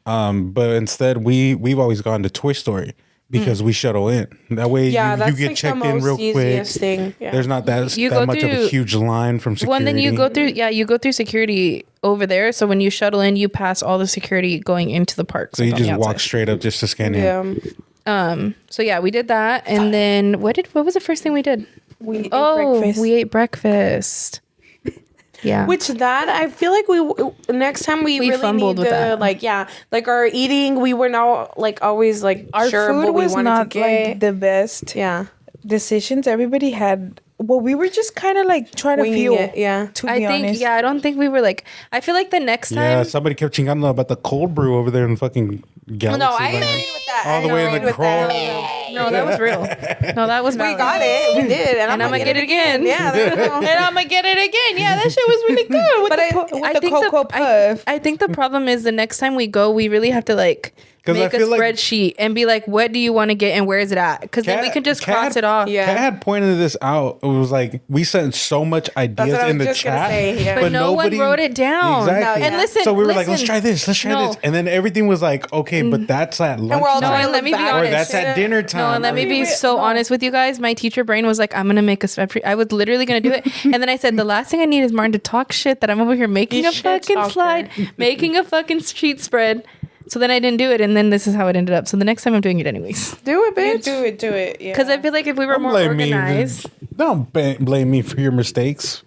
But instead, we've always gone to Toy Story because we shuttle in. That way, you that's get like checked the in most real quick. easiest thing. Yeah. There's not that You go much of a through- huge line from security. Well, and then you go through security over there. So when you shuttle in, you pass all the security going into the park. So you like on just the walk outside. straight up just to scan in. Yeah. So yeah, we did that. And then what was the first thing we did? We ate breakfast. We ate breakfast. Yeah. Which that I feel like next time we really fumbled need with to that. like our eating. We were now like always like Our sure food what we was wanted not to get. like the best Yeah, decisions. Everybody had. Well, we were just kind of like trying to Winging feel. it, yeah. To I be think honest. I don't think we were like. I feel like the next time. Yeah, somebody kept chingando about the cold brew over there in fucking Galaxy. no, I Land. agreed with that. All the way in the cold. No, that was real. No, that was We valid. got it. We did, And I'm gonna get it again. Yeah, there you go. And I'm gonna get it again. Yeah, that shit was really good. With But the, the Cocoa Puff. I think the problem is the next time we go, we really have to like 'Cause I make a feel like- spreadsheet and be like, what do you want to get and where is it at? Because then we can just cross it off. Yeah. Kat had pointed this out. It was like we sent so much ideas what I in was the just gonna chat, say, yeah. But no one wrote it down. Exactly. No, And listen, so we were like, let's listen. try this, let's try No. this, and then everything was like, okay, but that's at lunch. we're all No, trying to and let look me be back. or honest. that's at dinner time. No, and let me be so honest with you guys. My teacher brain was like, I'm gonna make a spreadsheet. I was literally gonna do it, and then I said, the last thing I need is Martin to talk shit that I'm over here making You a shit fucking talker. slide, making a fucking sheet spread. So then I didn't do it, and then this is how it ended up. So the next time I'm doing it anyways. Do it, bitch. Do it. Yeah. Because I feel like if we were Don't more blame me. organized, Don't blame me for your mistakes.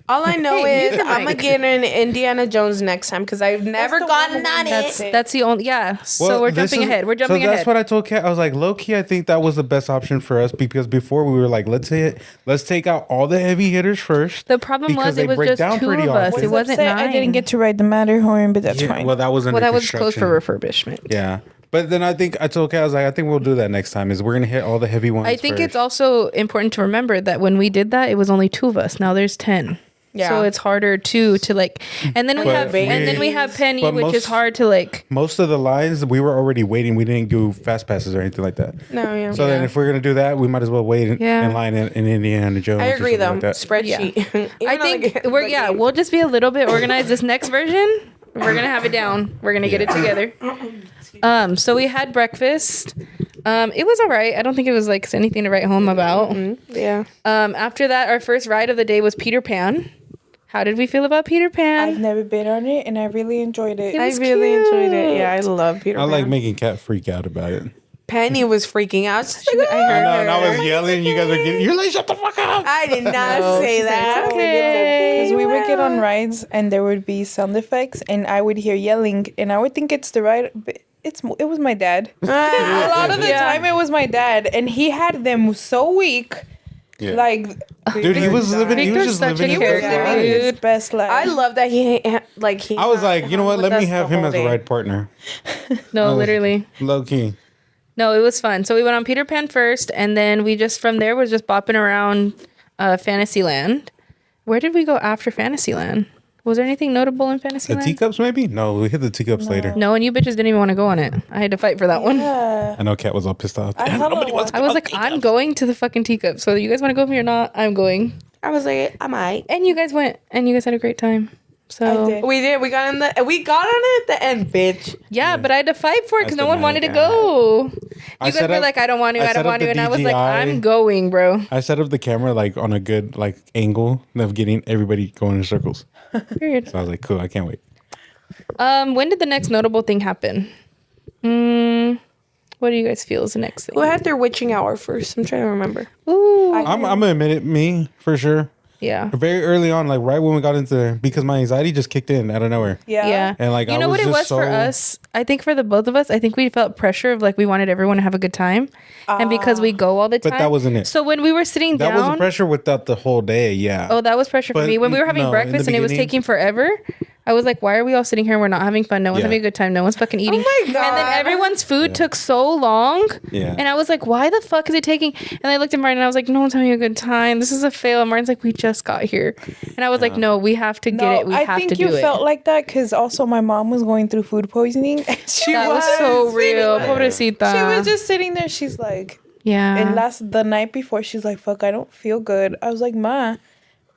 All I know Hey, you is can, I'm gonna like- get an Indiana Jones next time because I've never the gotten one on that's it. that's the only so we're this jumping is- ahead. We're jumping so that's ahead. what I told Kat. I was like, low key, I think that was the best option for us because before we were like, let's take out all the heavy hitters first. The problem because was they it was break just down two pretty of us. often. It wasn't upset nine. I didn't get to ride the Matterhorn, but that's Yeah, fine. well, that was under Well, that was closed for construction. refurbishment. Yeah, but then I told Kat, I was like, I think we'll do that next time. Is we're gonna hit all the heavy ones. I think first. it's also important to remember that when we did that, it was only two of us. Now there's 10. Yeah. So it's harder to like, and then we But have and then we have Penny, but which is most- hard to like. most of the lines we were already waiting. We didn't do fast passes or anything like that. No, yeah. So then, if we're gonna do that, we might as well wait in, Yeah. in line in Indiana Jones. I or agree something though. like that. Spreadsheet. I think we'll just be a little bit organized. This next version, we're gonna have it down. We're gonna get it together. So we had breakfast. It was all right. I don't think it was like anything to write home about. Yeah. After that, our first ride of the day was Peter Pan. How did we feel about Peter Pan? I've never been on it, and I really enjoyed it. I was really enjoyed cute. it. Yeah, I love Peter I Pan. like making Kat freak out about it. Penny was freaking out. She's like, I heard I know, and I her. was yelling, and you guys were getting. You're like, shut the fuck up. I did not No, say she said that. it's okay. Because we would get on rides, and there would be sound effects, and I would hear yelling, and I would think it's the ride. But it was my dad. A lot of the time, it was my dad, and he had them so weak. Yeah. Like, Dude, he was living. He was Victor's just such living a his best character, life. dude. his best life. I love that he I was like, you know what? with Let me us have the him whole as a day. ride partner. No, literally. Low key. No, it was fun. So we went on Peter Pan first, and then we just from there was just bopping around Fantasyland. Where did we go after Fantasyland? Was there anything notable in The Fantasyland? teacups, maybe? No, we hit the teacups later. No, and you bitches didn't even want to go on it. I had to fight for that one. Yeah. I know Kat was all pissed off. I Nobody wants to I go was on like, teacups. I'm going to the fucking teacup. So you guys want to go with me or not? I'm going. I was like, I might. And you guys went, and you guys had a great time. So I did. We did. We got on it at the end, bitch. yeah, but I had to fight for it because no one wanted to Yeah. go. I You guys set were up- like, I don't want to, I I set don't up want to, the and I was like, DJI. I'm going, bro. I set up the camera like on a good like angle of getting everybody going in circles. Weird. So I was like, cool, I can't wait. When did the next notable thing happen? What do you guys feel is the next thing? Who had their witching hour first? I'm trying to remember. Ooh, I'm gonna admit it, me for sure. yeah. Very early on, like right when we got into, because my anxiety just kicked in out of nowhere. Yeah. And like you I know was what it just was for so- us? I think for the both of us, I think we felt pressure of like we wanted everyone to have a good time. And because we go all the time. But that wasn't it. So when we were sitting That down. was the pressure without the whole day. Yeah. Oh, that was pressure for But me. When we were having no, in breakfast the and it was beginning- taking forever, I was like, why are we all sitting here and we're not having fun? No one's Yeah. having a good time. No one's fucking eating. my And then God. everyone's food took so long. Yeah. And I was like, why the fuck is it taking? And I looked at Martin and I was like, no one's having a good time. This is a fail. And Martin's like, we just got here. And I was like, no, we have to get it. We I have think to you do felt it. like that because also my mom was going through food poisoning. She That was so real. Pobrecita. She was just sitting there. She's like, yeah. and the night before, she's like, fuck, I don't feel good. I was like, Ma,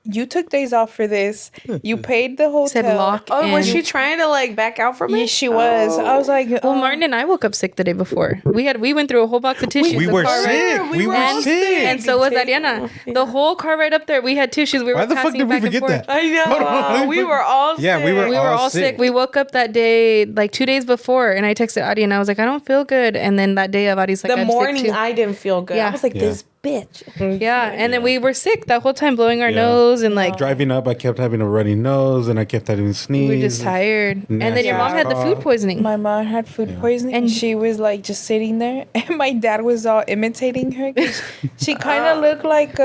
you took days off for this. You paid the hotel. Said lock Oh, was in. she trying to like back out from it? Yes, she was. I was like, Well, Martin and I woke up sick the day before. We went through a whole box of tissues. we The were car ride- sick. We were and, sick. and so was Ariana. The whole car ride up there, we had tissues. We were Why the fuck passing did we back and forget forth. that? I know. Hold on. We were all Yeah, we were We were all sick. We woke up that day, like 2 days before, and I texted Adi and I was like, I don't feel good. And then that day, Adi's like, the I'm morning sick too. I didn't feel good. Yeah. I was like, Yeah. this bitch. Yeah, and then we were sick that whole time, blowing our Yeah. nose and like Driving up, I kept having a runny nose and I kept having a sneeze. we were just tired. And then your mom had the food poisoning. my mom had food poisoning and she was like just sitting there. And my dad was all imitating her. 'Cause she kind of looked like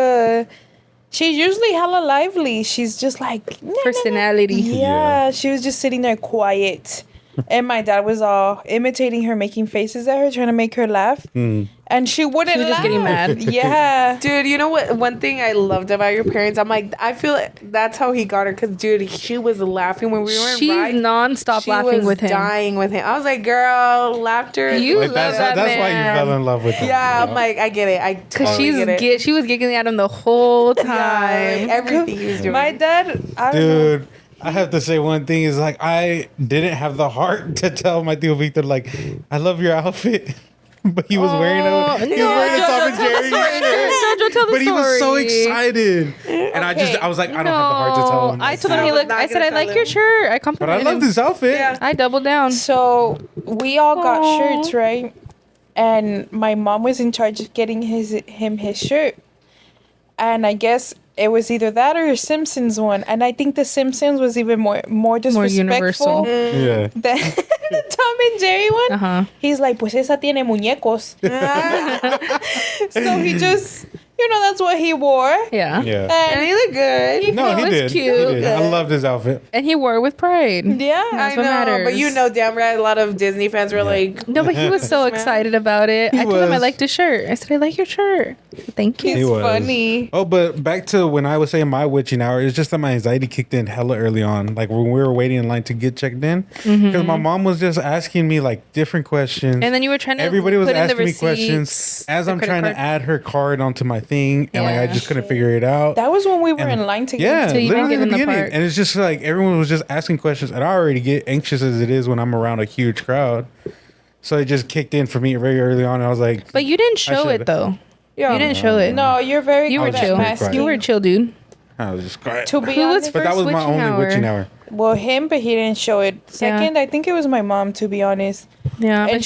she's usually hella lively. She's just like, Personality. yeah, she was just sitting there quiet. And my dad was all imitating her, making faces at her, trying to make her laugh. And she wouldn't She was just laugh. getting mad. Yeah. Dude, you know what? One thing I loved about your parents, I'm like, I feel like that's how he got her. Because, dude, she was laughing when we were in She's ride. nonstop She laughing was with him. dying with him. I was like, girl, laughter. You Like, love that's that that's why you man. fell in love with him. Yeah, I'm like, I get it. I Cause totally get it. she was giggling at him the whole Yeah, time. like, everything he was doing. My dad, I don't know. Dude, I have to say one thing is like I didn't have the heart to tell my Tío Victor like I love your outfit, but he was wearing a Tom and Jerry shirt. Jojo, tell the But story. he was so excited, and I was like, I don't have the heart to tell him. I told him he looked. I said, I like your shirt. I But complimented I love him. this outfit. Yeah. I doubled down. So we all got shirts, right? And my mom was in charge of getting him his shirt. And I guess it was either that or a Simpsons one. And I think the Simpsons was even more disrespectful universal. Yeah. than the Tom and Jerry one. Uh-huh. He's like, pues esa tiene muñecos. So he just, that's what he wore. Yeah. Yeah. And he looked good. No, he was did. cute. He did. I loved his outfit. And he wore it with pride. yeah. That's I what know, matters. but damn right, a lot of Disney fans were like, No, but he was so excited about it. I told him I liked his shirt. I said, I like your shirt. Thank you. He was funny. Oh, but back to when I was saying my witching hour, it's just that my anxiety kicked in hella early on. Like when we were waiting in line to get checked in, because my mom was just asking me like different questions. And then you were trying to Everybody was put in the asking me questions receipts, as the I'm credit trying card. to add her card onto my thing, and like I Yeah. just couldn't figure it out. That was when we were And- in line to Yeah, get So you didn't literally get in in the the beginning, park. and it's just like everyone was just asking questions, and I already get anxious as it is when I'm around a huge crowd. So it just kicked in for me very early on, and I was like, But you didn't show should. it though. Yeah. You didn't show it. No, you're very You were good at chill. masking. You were chill, dude. I was just quiet. To be Who was honest, But that was my First only witching witching hour. hour. well, him, but he didn't show it. Second, I think it was my mom. To be honest, Yeah, and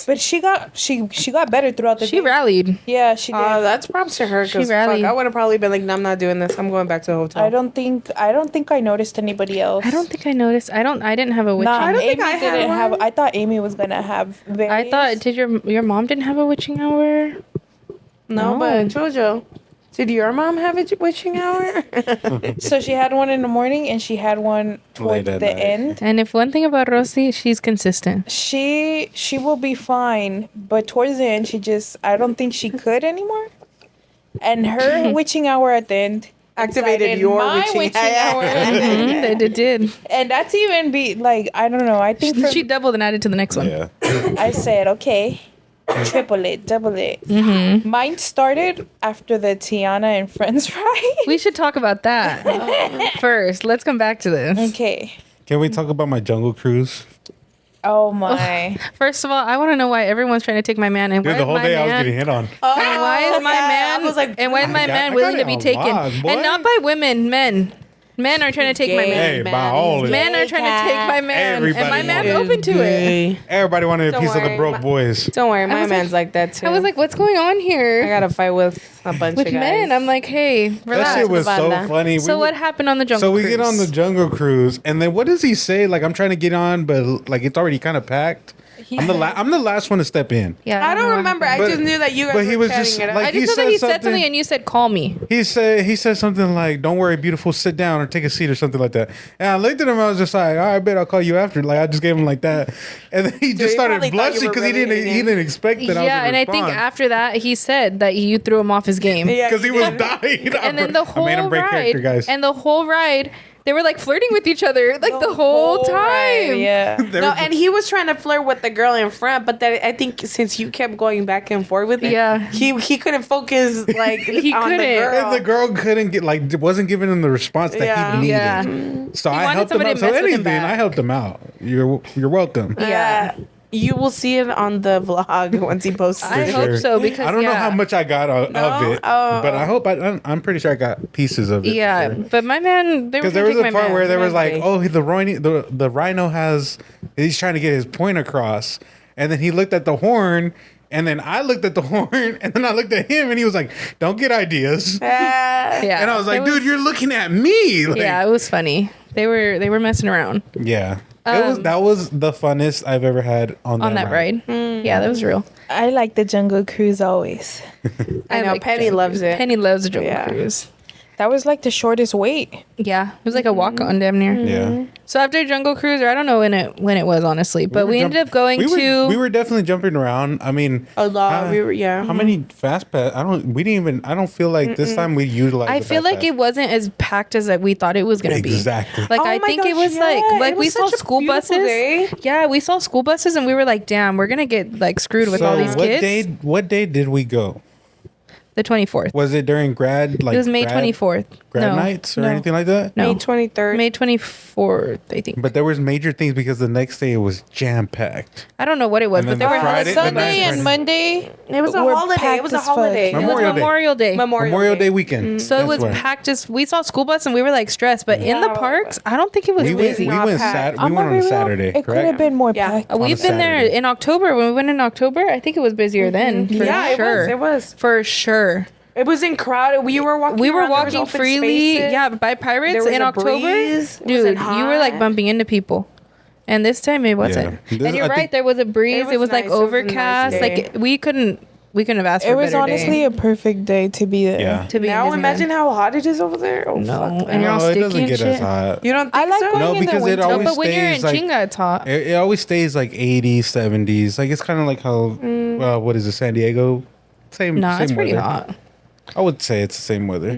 but she got better throughout the she day. rallied. Yeah, she did. that's props to her. She Because rallied. I would have probably been like, no, I'm not doing this. I'm going back to the hotel. I don't think I noticed anybody else. I don't think I noticed. I didn't have a witching. Nah, I don't Amy think I had didn't have. one. I thought Amy was gonna have. Various. I thought did your mom didn't have a witching hour? No, No. but Jojo, did your mom have a witching hour? so. She had one in the morning and she had one towards Late at the night. end. And if one thing about Rosie, she's consistent. She will be fine, but towards the end, I don't think she could anymore. And her witching hour at the end Activated excited your my witching hour. Mhm, they did. And that's even like I don't know. I think She doubled and added to the next one. Yeah. I said okay, triple it, double it. Mm-hmm. Mine started after the Tiana and Friends ride. We should talk about that first. Let's come back to this. Okay. Can we talk about my jungle cruise? Oh my. First of all, I want to know why everyone's trying to take my man. And Dude, why the is whole my day I was man? getting hit on. And why is my man? I was like, and why is my I man got willing it to be on taken? lock, boy. And not by women, men. Men are trying to take my Hey, man. by all Men are trying to take my man, Everybody and my man's wanted open to it. Everybody wanted a Don't piece of the worry, broke boys. Don't worry, my was man's like that too. I was like, "What's going on I here got to fight with a bunch with of guys. men?" I'm like, "Hey, That relax." shit was so banda. funny. So what happened on the jungle? So we cruise? get on the jungle cruise, and then what does he say? Like, I'm trying to get on, but like it's already kind of packed. I'm the last one to step in. Yeah, I don't know. remember. I But- just knew that you guys but were he was chatting just it up. like- I he just know that said he said something- something, and you said, "Call me." He said something like, "Don't worry, beautiful, sit down or take a seat or something like that." And I looked at him. I was just like, "All right, I bet I'll call you after." Like I just gave him like that, and then he just he started probably thought blushing you were because he really didn't hitting him. expect that. I was Yeah, gonna and I think respond. after that, he said that you threw him off his game. Yeah, because he was dying. And then the whole I made him break ride, character, guys. and the whole ride, they were like flirting with each other like the whole time. Ride, yeah. They No, were- and he was trying to flirt with the girl in front, but that I think since you kept going back and forth with it, Yeah. he couldn't focus like He on couldn't. the girl. and the girl couldn't get wasn't giving him the response that Yeah. he needed. Yeah. So He I wanted helped him somebody out. to So mess with him anything, back. I helped him out. You're welcome. Yeah. You will see it on the vlog once he posts I it. For hope sure. so because I don't know yeah. how much I got of No? it, Oh. but I hope I'm pretty sure I got pieces of it. Yeah, but my man, they were Because there was gonna a take my part man. where there was like, Wednesday. oh, the rhino he's trying to get his point across, and then he looked at the horn, and then I looked at the horn, and then I looked at him, and he was like, "Don't get ideas," Yeah, and I was like, it "Dude, you're looking at me." Like, yeah, it was funny. They were messing around yeah. That was the funnest I've ever had on that ride. Yeah, that was real. I like the jungle cruise always. I know like Penny jungle loves cruise. it. Penny loves the jungle Yeah. cruise. That was like the shortest wait. Yeah, it was like a walk on damn near. Yeah. So after Jungle Cruise, or I don't know when it was honestly, but we ended up going we to. We were definitely jumping around. I mean, A lot. We were, yeah. How many fast pass? I don't feel like this time we utilized. I the feel fast like pass. it wasn't as packed as we thought it was gonna be. Exactly. Like Oh I my think it gosh, was yeah. like It we was saw such a school beautiful buses. day. Yeah, we saw school buses and we were like, damn, we're gonna get like screwed with all these kids. What day did we go? The 24th. Was it during grad? Like It was May grad- 24th. Grad No. nights or No. anything like that? No. May 23rd. May 24th, I think. But there was major things because the next day it was jam packed. I don't know what it was, And but then there the were Friday- hella the night Sunday Friday. and Monday. It was a were holiday. It packed was a as fuck. holiday. It was Memorial Day. Memorial Day. Memorial Day weekend. So it was That's why. packed. Just we saw school bus and we were like stressed, but in the parks, I don't think it was We went. busy. We Not went. packed. We went on a Saturday. It could have Correct. been more Yeah. packed. We've a been there Saturday. in October. When we went in October, I think it was busier then. For Yeah, sure. it was. For sure. It wasn't crowded. We were walking. We were around, there was walking open freely. spaces. Yeah, by Pirates There was in a October. breeze. It Dude, wasn't you were like hot. bumping into people. And this time it wasn't. This- And you're I right, think- there was a breeze. It It was was like nice. It was a nice overcast. day. Like we couldn't have asked for It a was better honestly day a perfect day to be there. Yeah. to be in Now Disneyland. imagine how hot it is over there. Oh No, fuck. and you're all No, it sticky doesn't and get shit. as hot. You don't think I like so? going No, in the because it winter. No, always but when you're in stays like Chinga, it's hot. it always stays like 80s, 70s. Like it's kind of like how what is it, San Diego? Same. Nah, same it's pretty weather. hot. I would say it's the same weather.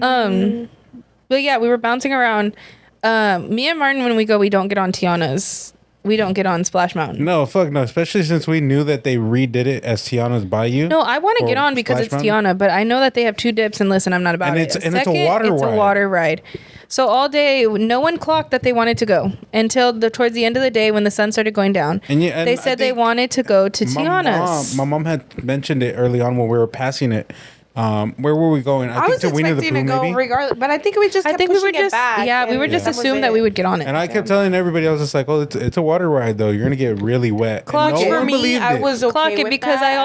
But yeah, we were bouncing around. Me and Martin, when we go, we don't get on Tiana's. We don't get on Splash Mountain. No, fuck no. Especially since we knew that they redid it as Tiana's Bayou. No, I want to Or get on because Splash it's Mountain? Tiana, but I know that they have 2 dips, and listen, I'm not about And it. it's a water It's ride. a water ride. So all day, no one clocked that they wanted to go until towards the end of the day when the sun started going down. And yeah, and they I said they think wanted to go to Tiana's. My mom had mentioned it early on when we were passing it. Where were we going? I was to Winnie the expecting Pooh, to go maybe. regardless, but I think we just I kept think we were pushing it just back. we were just that was assumed that it. we would get on it. And I kept telling everybody, I was just like, "Oh, it's a water ride, though. You're gonna get really wet." And Clock no it. one For me, believed I it. was okay Clock it with because that.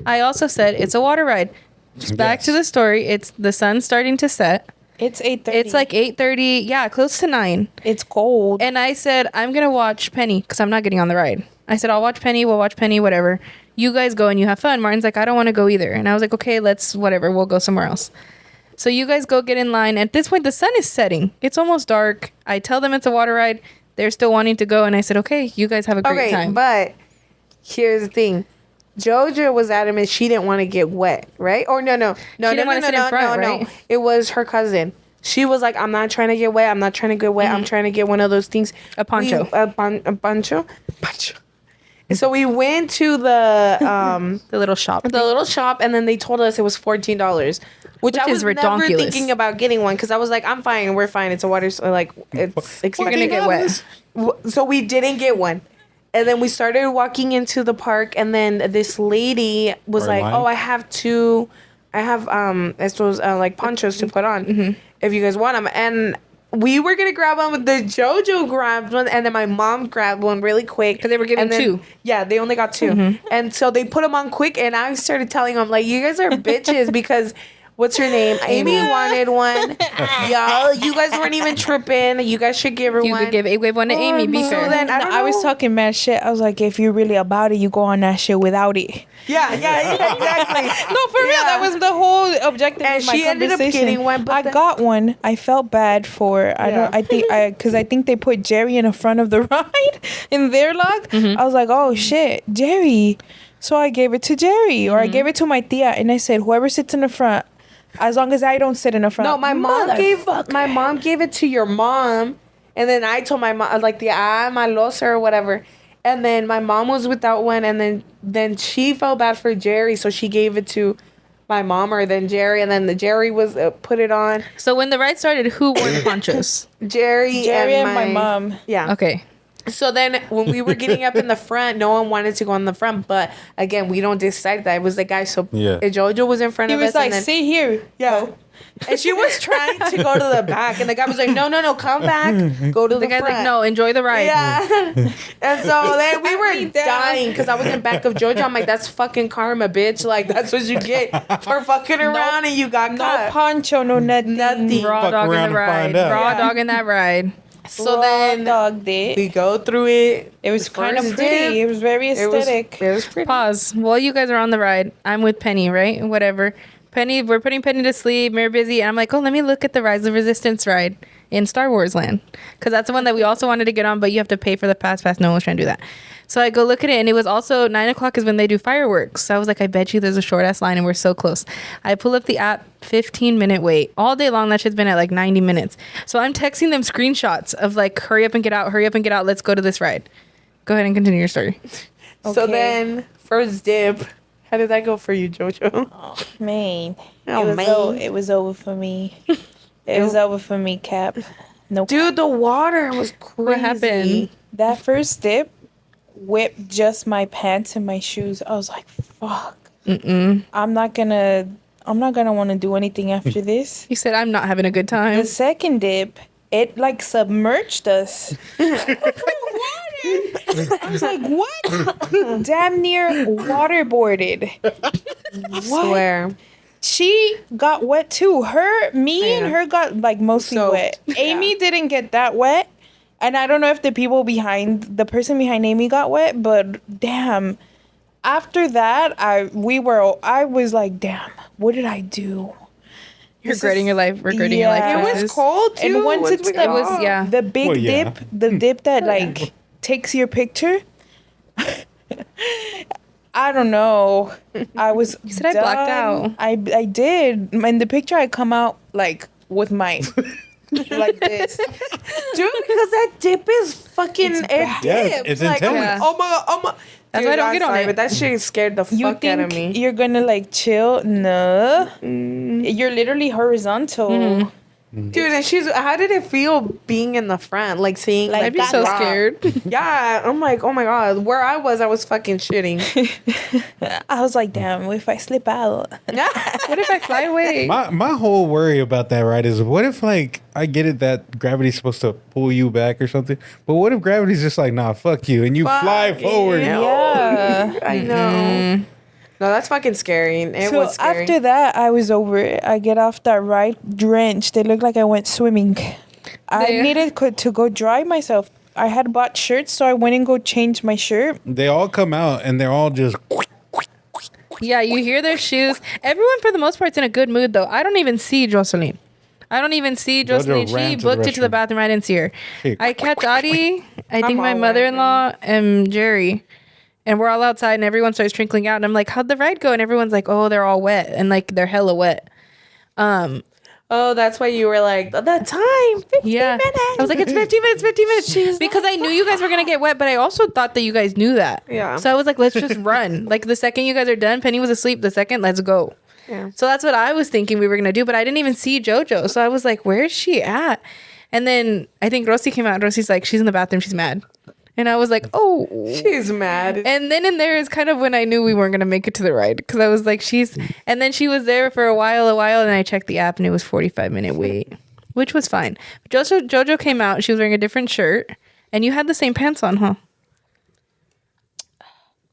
I also said it's a water ride. Back to Yes. the story. It's the sun's starting to set. It's 8:30. It's like 8:30. Yeah, close to 9. it's cold. And I said, I'm going to watch Penny because I'm not getting on the ride. I said, I'll watch Penny. We'll watch Penny, whatever. You guys go and you have fun. Martin's like, I don't want to go either. And I was like, okay, whatever. We'll go somewhere else. So you guys go get in line. At this point, the sun is setting. It's almost dark. I tell them it's a water ride. They're still wanting to go. And I said, okay, you guys have a great Okay, time. but here's the thing. Jojo was adamant she didn't want to get wet, right? Or no. didn't wanna sit in front, right? It was her cousin. She was like, I'm not trying to get wet. I'm not trying to get wet. I'm trying to get one of those things. A poncho. A poncho. And so we went to the The little shop. little shop, and then they told us it was $14, which I is was never redonkulous. thinking about getting one because I was like, I'm fine. We're fine. It's a water. Like it's We're going to get wet. so we didn't get one. And then we started walking into the park, and then this lady was Or like, line. "Oh, I have estos like ponchos to put on if you guys want them." And we were gonna grab one, but the JoJo grabbed one, and then my mom grabbed one really quick 'Cause they were giving and then- 2. Yeah, they only got 2, and so they put them on quick. And I started telling them like, "You guys are bitches because." What's her name? Amy wanted one. Y'all, you guys weren't even tripping. You guys should give her You one. could give one to Amy. Be So fair. then I don't know. I was talking mad shit. I was like, if you're really about it, you go on that shit without it. Yeah, exactly. No, for real. That was the whole objective And of my she ended up conversation. getting one, but I then- got one. I felt bad for. Because I think they put Jerry in the front of the ride in their log. I was like, oh shit, Jerry. So I gave it to Jerry, or I gave it to my tia, and I said, whoever sits in the front, as long as I don't sit in the front. No, my mom gave it to your mom, and then I told my mom like the malosa or whatever, and then my mom was without one, and then she felt bad for Jerry, so she gave it to my mom or then Jerry, and then the Jerry was put it on So when the ride started, who wore the ponchos? Jerry and my mom. Yeah. Okay. So then when we were getting up in the front, no one wanted to go in the front. But again, we don't decide that. It was the guy. So Yeah. Jojo was in front He of was us. like, and then, sit here. yeah. And she was trying to go to the back. And the guy was like, no, come back. Go to the The guy's front. like, no, enjoy the ride. Yeah. And so then we were dying because I was in back of Jojo. I'm like, that's fucking karma, bitch. Like, that's what you get for fucking around and you got No caught. poncho, no nothing. Nothing. Raw Fuck dog in around the and ride. find out. Raw Yeah. dog in that ride. So Raw then dogged it. we go through it. It was The kind of first pretty. dip, It was very It was, aesthetic. it was pretty. Pause. While you guys are on the ride, I'm with Penny, right? Whatever. Penny, we're putting Penny to sleep. We're busy. And I'm like, oh, let me look at the Rise of Resistance ride in Star Wars Land. Because that's the one that we also wanted to get on, but you have to pay for the pass. No one was trying to do that. So I go look at it, and it was also 9 o'clock is when they do fireworks. So I was like, I bet you there's a short-ass line, and we're so close. I pull up the app, 15-minute wait. All day long, that shit's been at like 90 minutes. So I'm texting them screenshots of like, hurry up and get out, let's go to this ride. Go ahead and continue your story. So Okay. then, first dip, How did that go for you, JoJo? Man, Oh, it was over for me. It was over for me, Cap. No, Dude, the water was crazy. What happened? that first dip whipped just my pants and my shoes. I was like, "Fuck, I'm not gonna want to do anything after this." He said, I'm not having a good time. The second dip, it like submerged us. I was like, what? Damn near waterboarded. Swear. She got wet too. Me and her got like mostly Soaked. wet. Amy didn't get that wet. And I don't know if the person behind Amy got wet, but damn. After that, I was like, damn, what did I do? Regretting your life It was choices. cold too. And once once it's we got was- off. yeah. the big Well, yeah. dip, the dip that like takes your picture. I don't know. I was. You said I blacked out. I did. In the picture, I come out like with my like this. Dude, because that dip is fucking it Yeah, dips. it's like, intense. I'm like, oh my god, oh my. That's why I don't I'm get on sorry, it. But that shit scared the You fuck out of think me. you're gonna like chill? No, you're literally horizontal. Dude, and how did it feel being in the front? Like seeing Like, I'd be that so rock? scared. Yeah, I'm like, oh my god. Where I was fucking shitting. I was like, damn, what if I slip out? What if I fly away? My whole worry about that ride is what if like I get it that gravity's supposed to pull you back or something, but what if gravity's just like nah fuck you and you fly forward? Yeah. I know. No, that's fucking scary. It So was scary. after that, I was over it. I get off that ride drenched. It looked like I went swimming. I Yeah. needed to go dry myself. I had bought shirts, so I went and go change my shirt. They all come out and they're all just Yeah, you hear their shoes. Everyone, for the most part, is in a good mood, though. I don't even see Jocelyn. She Jojo ran to the booked it to the restroom. bathroom. I didn't see her. Hey. I catch Audie, I think my all mother-in-law, and Jerry. And we're all outside, and everyone starts trickling out. And I'm like, how'd the ride go? And everyone's like, oh, they're all wet. And, like, they're hella wet. Oh, that's why you were like, the time, 15 Yeah. minutes. I was like, it's 15 minutes. Because I knew you guys were going to get wet, but I also thought that you guys knew that. Yeah. So I was like, let's just run. Like, the second you guys are done, Penny was asleep. The second, let's go. Yeah. So that's what I was thinking we were going to do, but I didn't even see JoJo. So I was like, where is she at? And then I think Rosie came out. And Rosie's like, she's in the bathroom. She's mad. And I was like, oh. She's mad. And then in there is kind of when I knew we weren't going to make it to the ride. Because I was like, and then she was there for a while. And I checked the app and it was 45-minute wait, which was fine. JoJo came out. She was wearing a different shirt. And you had the same pants on, huh?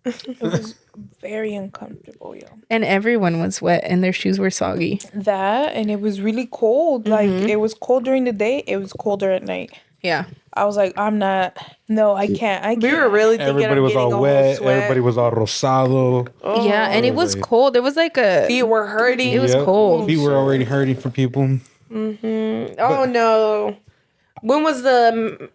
It was very uncomfortable, yo. And everyone was wet and their shoes were soggy. That, and it was really cold. Like, it was cold during the day. It was colder at night. Yeah. I was like, I can't. We were really thinking everybody of was getting all a wet, whole sweat. everybody was all rosado. Yeah. And it was cold. It was like Feet were hurting. It was Yep. cold. Feet were already hurting for people. Oh no. When was the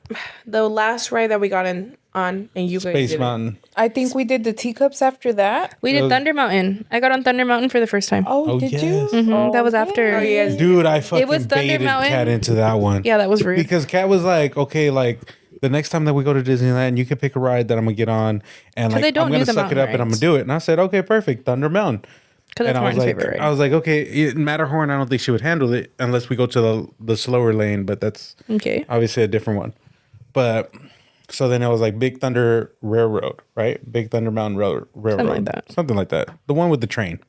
last ride that we got on and you guys Space did it? Mountain. I think we did the teacups after that. We did Thunder Mountain. I got on Thunder Mountain for the first time. Oh, did yes. you? That was after. Oh, yes. Dude, I fucking was Thunder baited Mountain. Kat into that one. Yeah, that was rude. Because Kat was like, okay, like the next time that we go to Disneyland, you can pick a ride that I'm gonna get on, and like they don't I'm gonna do the suck it mountain up and I'm gonna rides. do it. And I said, okay, perfect, Thunder Mountain. Because that's And I was Martin's like, favorite ride. I was like, okay, Matterhorn. I don't think she would handle it unless we go to the slower lane, but that's Okay. obviously a different one. But so then it was like Big Thunder Railroad, right? Big Thunder Mountain Railroad, like that. something like that. The one with the train.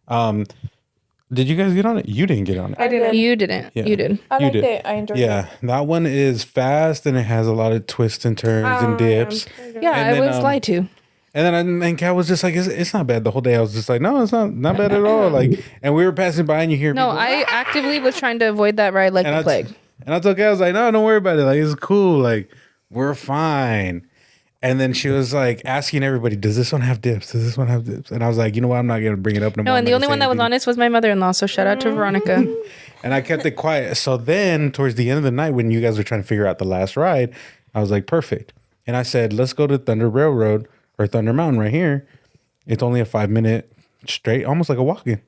Did you guys get on it? You didn't get on it. I didn't. You didn't. Yeah. You did. I You liked did. it. I enjoyed it. Yeah, that one is fast and it has a lot of twists and turns and dips. Yeah, And I then, was lied to. And then Kat was just like, it's not bad. The whole day I was just like, no, it's not bad at all. Like, and we were passing by and you hear No, people, I actively was trying to avoid that ride like and the I plague. and I told Kat, I was like, no, don't worry about it. Like, it's cool. Like, we're fine. And then she was like asking everybody, does this one have dips? Does this one have dips? And I was like, you know what? I'm not going to bring it up no more. No, I'm and not the only gonna one say that was anything. honest was my mother-in-law. So shout out to Veronica. And I kept it quiet. So then towards the end of the night, when you guys were trying to figure out the last ride, I was like, perfect. And I said, let's go to Thunder Railroad or Thunder Mountain right here. It's only a 5-minute straight, almost like a walk-in.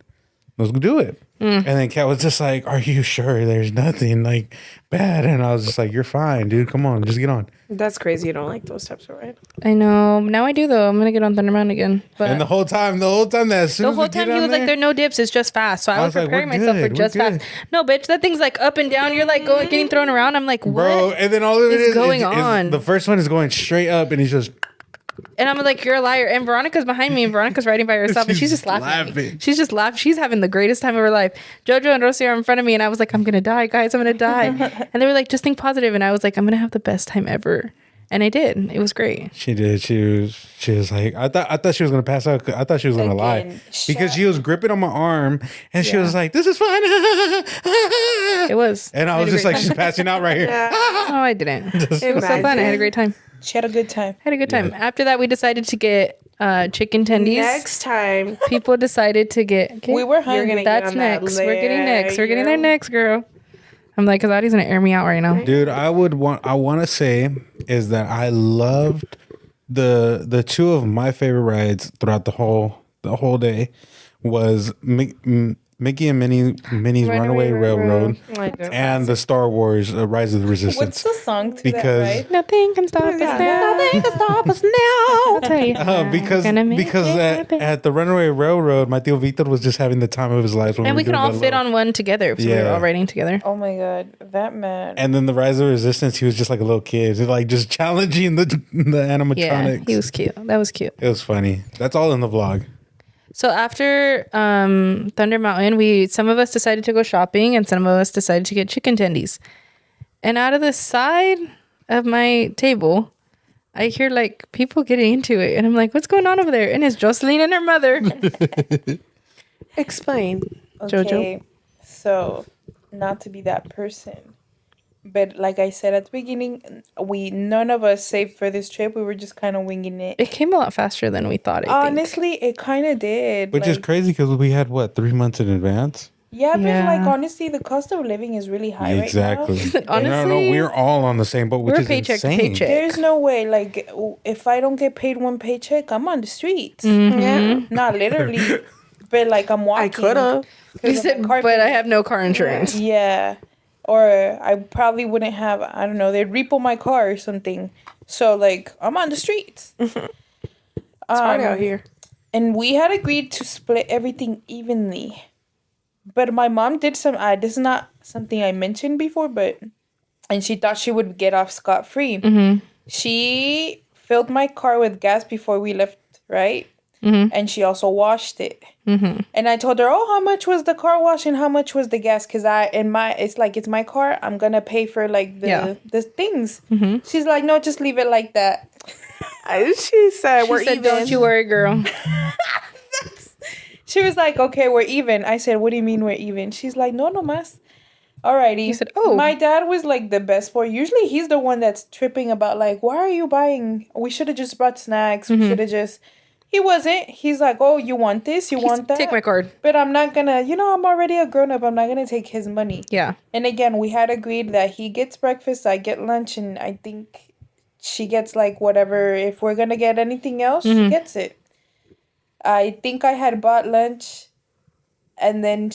let's do it. And then Kat was just like, are you sure there's nothing like bad? And I was just like, you're fine, dude. Come on, just get on. That's crazy. You don't like those types of rides. I know. Now I do though. I'm gonna get on Thunder Mountain again. But And the whole time, that as soon the as whole we get time he on was like, there are no dips. It's just fast. So I was was like, preparing we're myself for good, just we're fast. good. No, bitch, that thing's like up and down. You're like going, getting thrown around. I'm like, what? Bro, and then all of it is is going is on? the first one is going straight up, and he's just And I'm like, you're a liar. And Veronica's behind me, and Veronica's riding by herself, and she's just laughing. At me. laughing. She's just laughing. She's having the greatest time of her life. Jojo and Rosie are in front of me, and I was like, I'm gonna die, guys. I'm gonna die. And they were like, just think positive. And I was like, I'm gonna have the best time ever. And I did. It was great. She did. She was like, I thought she was gonna pass out. I thought she was gonna lie Again, because she was gripping on my arm, and she was like, "This is fine." It was. And I was just like, she's passing out right here. Oh, I didn't. It was so fun. I had a great time. She had a good time. Had a good time. After that, we decided to get chicken tendies. Next time, People decided to get. We were hungry. You're gonna get That's on that next. We're getting next. We're getting there layer. next, girl. I'm like, cause Audie's gonna air me out right now. Dude, I want to say is that I loved the two of my favorite rides throughout the whole day was Mickey and Minnie's Runaway Railroad and the Star Wars Rise of the What's Resistance. the song to Because- that, right? Nothing can stop us now. Nothing can stop us now. I'll tell you. Because Gonna make because it at, happen. at the Runaway Railroad, my Tio Victor was just having the time of his life. When And we were could doing all the fit little- on one together. So we were Yeah. all riding together. Oh my god, that man. And then the Rise of the Resistance, he was just like a little kid, like just challenging the animatronics. Yeah, he was cute. That was cute. It was funny. That's all in the vlog. So after Thunder Mountain, some of us decided to go shopping and some of us decided to get chicken tendies. And out of the side of my table, I hear like people getting into it. And I'm like, what's going on over there? And it's Jocelyn and her mother. explain. Okay, so not to be that person, but like I said at the beginning, none of us saved for this trip. We were just kind of winging it. It came a lot faster than we thought. I think. Honestly, it kind of did. Which is like, crazy because we had, 3 months in advance? yeah, but Yeah. like honestly, the cost of living is really high Exactly. right now. Honestly, we're all on the same boat, which we're is paycheck to insane. paycheck. There's no way. Like, if I don't get paid one paycheck, I'm on the streets. Mm-hmm. Yeah, Not literally, but like I'm walking. I could have. You said, but I have no car insurance. Yeah. Or I probably wouldn't have, I don't know, they'd repo my car or something. So, like, I'm on the streets. It's hard out here. And we had agreed to split everything evenly. But my mom did this is not something I mentioned before, and she thought she would get off scot-free. Mm-hmm. She filled my car with gas before we left, right? Mm-hmm. And she also washed it. Mm-hmm. And I told her, oh, how much was the car wash and how much was the gas? Because it's my car. I'm going to pay for like the things. Mm-hmm. She's like, no, just leave it like that. She said, She "We're said, even." don't you worry, girl. She was like, okay, we're even. I said, what do you mean we're even? She's like, no mas. Alrighty. You said, oh. My dad was like the best sport. Usually he's the one that's tripping about like, why are you buying? We should have just brought snacks. We should have just. He wasn't. He's like, oh, you want this? You want that? Take my card. But I'm not gonna, I'm already a grown up. I'm not gonna take his money. Yeah. And again, we had agreed that he gets breakfast, I get lunch, and I think she gets like whatever. If we're gonna get anything else, she gets it. I think I had bought lunch, and then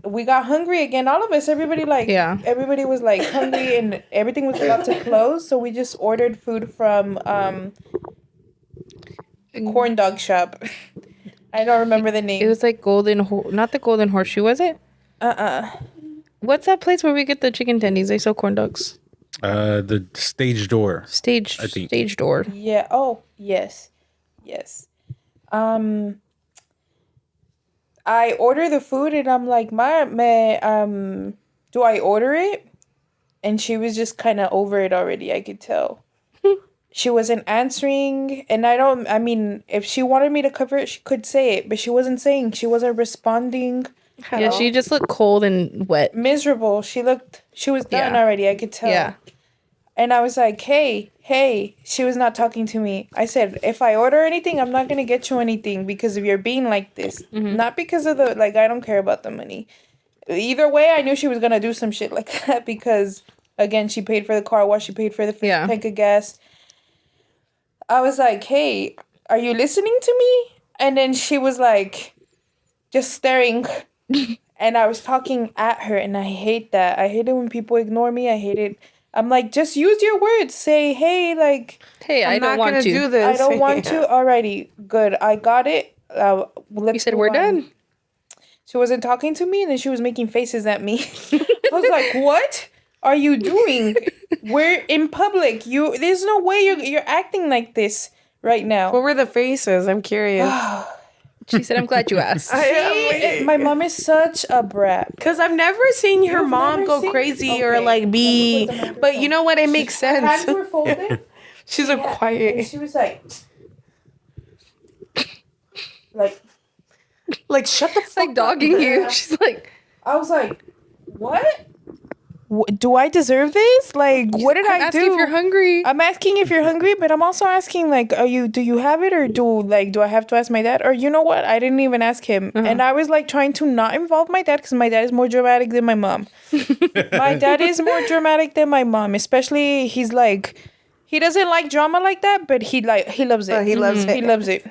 we got hungry again. All of us, everybody everybody was like hungry, and everything was about to close. So we just ordered food from corn dog shop. I don't remember the name. It was like not the Golden Horseshoe, was it? What's that place where we get the chicken tendies? They sell corn dogs. The stage door. Stage, I think. stage door. Yeah. Oh, yes. I order the food and I'm like, do I order it? And she was just kind of over it already. I could tell. She wasn't answering, and if she wanted me to cover it, she could say it, but she wasn't saying. She wasn't responding. Yeah, she just looked cold and wet. Miserable. She was done Yeah. already. I could tell. Yeah. And I was like, hey. She was not talking to me. I said, if I order anything, I'm not going to get you anything because of your being like this. Not because of I don't care about the money. Either way, I knew she was going to do some shit like that because, again, she paid for the car wash. She paid for the tank of gas. I was like, hey, are you listening to me? And then she was like, just staring And I was talking at her, and I hate that. I hate it when people ignore me. I hate it. I'm like, just use your words. Say, hey, like, Hey, I I'm don't not want gonna to do this. I don't want to. Alrighty, good. I got it. Let's You said move we're on. done. She wasn't talking to me, and then she was making faces at me. I was like, "What are you doing? We're in public. There's no way you're acting like this right now." What were the faces? I'm curious. She said, I'm glad you asked. My mom is such a brat. Because I've never seen her You've mom never go seen- crazy or Okay, like let me be. put the microphone. But you know what? It makes Her hands sense. were folded. She's a And quiet. she was like, Like, shut the fuck Like dogging up. you. She's like, I was like, "What? Do I deserve this? Like, what did I'm I asking do?" if you're hungry. I'm asking if you're hungry, but I'm also asking like, do you have it, or do I have to ask my dad? Or you know what? I didn't even ask him. And I was like trying to not involve my dad because my dad is more dramatic than my mom. My dad is more dramatic than my mom, especially he's like, he doesn't like drama like that, but he loves it. He loves it. He loves it.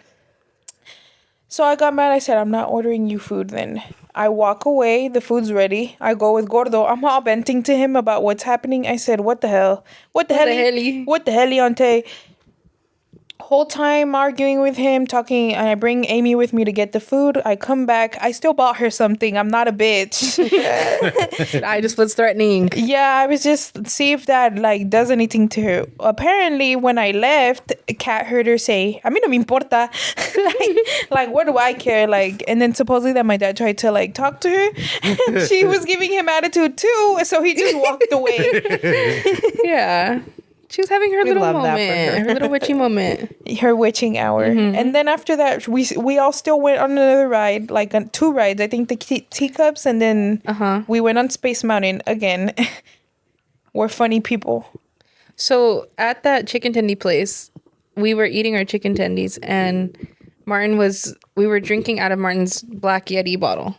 So I got mad. I said, I'm not ordering you food then. I walk away. The food's ready. I go with Gordo. I'm all venting to him about what's happening. I said, what the hell? What the helly? What the hell, Leonte? Whole time arguing with him, talking, and I bring Amy with me to get the food. I come back. I still bought her something. I'm not a bitch. I just was threatening. Yeah, I was just see if that like does anything to her. Apparently, when I left, Kat heard her say, "A mí no me importa." like what do I care? Like, and then supposedly that my dad tried to like talk to her. She was giving him attitude too, so he just walked away. Yeah. She was having her little love that for moment. Her little witchy moment. Her witching hour. And then after that, we all still went on another ride, like on 2 rides. I think the teacups, and then we went on Space Mountain again. We're funny people. So at that chicken tendy place, we were eating our chicken tendies, and we were drinking out of Martin's Black Yeti bottle.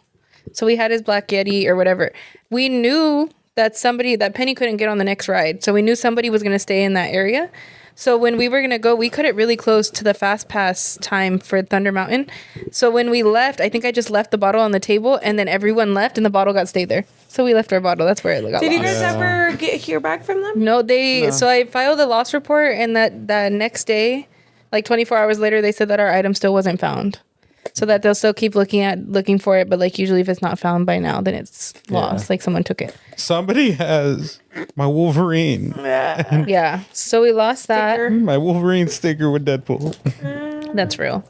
So we had his Black Yeti or whatever. We knew that Penny couldn't get on the next ride. So we knew somebody was going to stay in that area. So when we were going to go, we cut it really close to the fast pass time for Thunder Mountain. So when we left, I think I just left the bottle on the table, and then everyone left and the bottle got stayed there. So we left our bottle. That's where it got Did you lost. guys ever hear back from them? No, so I filed a loss report, and that next day, like 24 hours later, they said that our item still wasn't found. So that they'll still keep looking for it, but like usually if it's not found by now, then it's lost. Like someone took it. Somebody has my Wolverine. Yeah. So we lost that. My Wolverine sticker with Deadpool. That's real.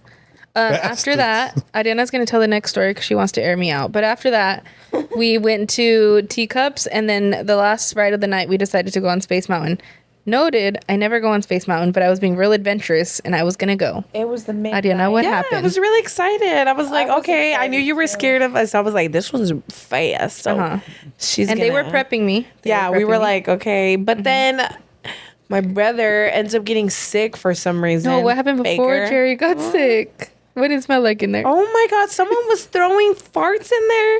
After that, Ariana's going to tell the next story because she wants to air me out. But after that, we went to Teacups, and then the last ride of the night, we decided to go on Space Mountain. Noted, I never go on Space Mountain, but I was being real adventurous, and I was going to go. It was the midnight. Ariana, what I happened? was really excited. I was like, was okay, I excited knew you were scared of us. I was like, this one's fast. So she's And they were prepping me. we were like, okay. But then my brother ends up getting sick for some reason. No, what happened before Baker. Jerry got sick? What did it smell like in there? Oh my God, someone was throwing farts in there.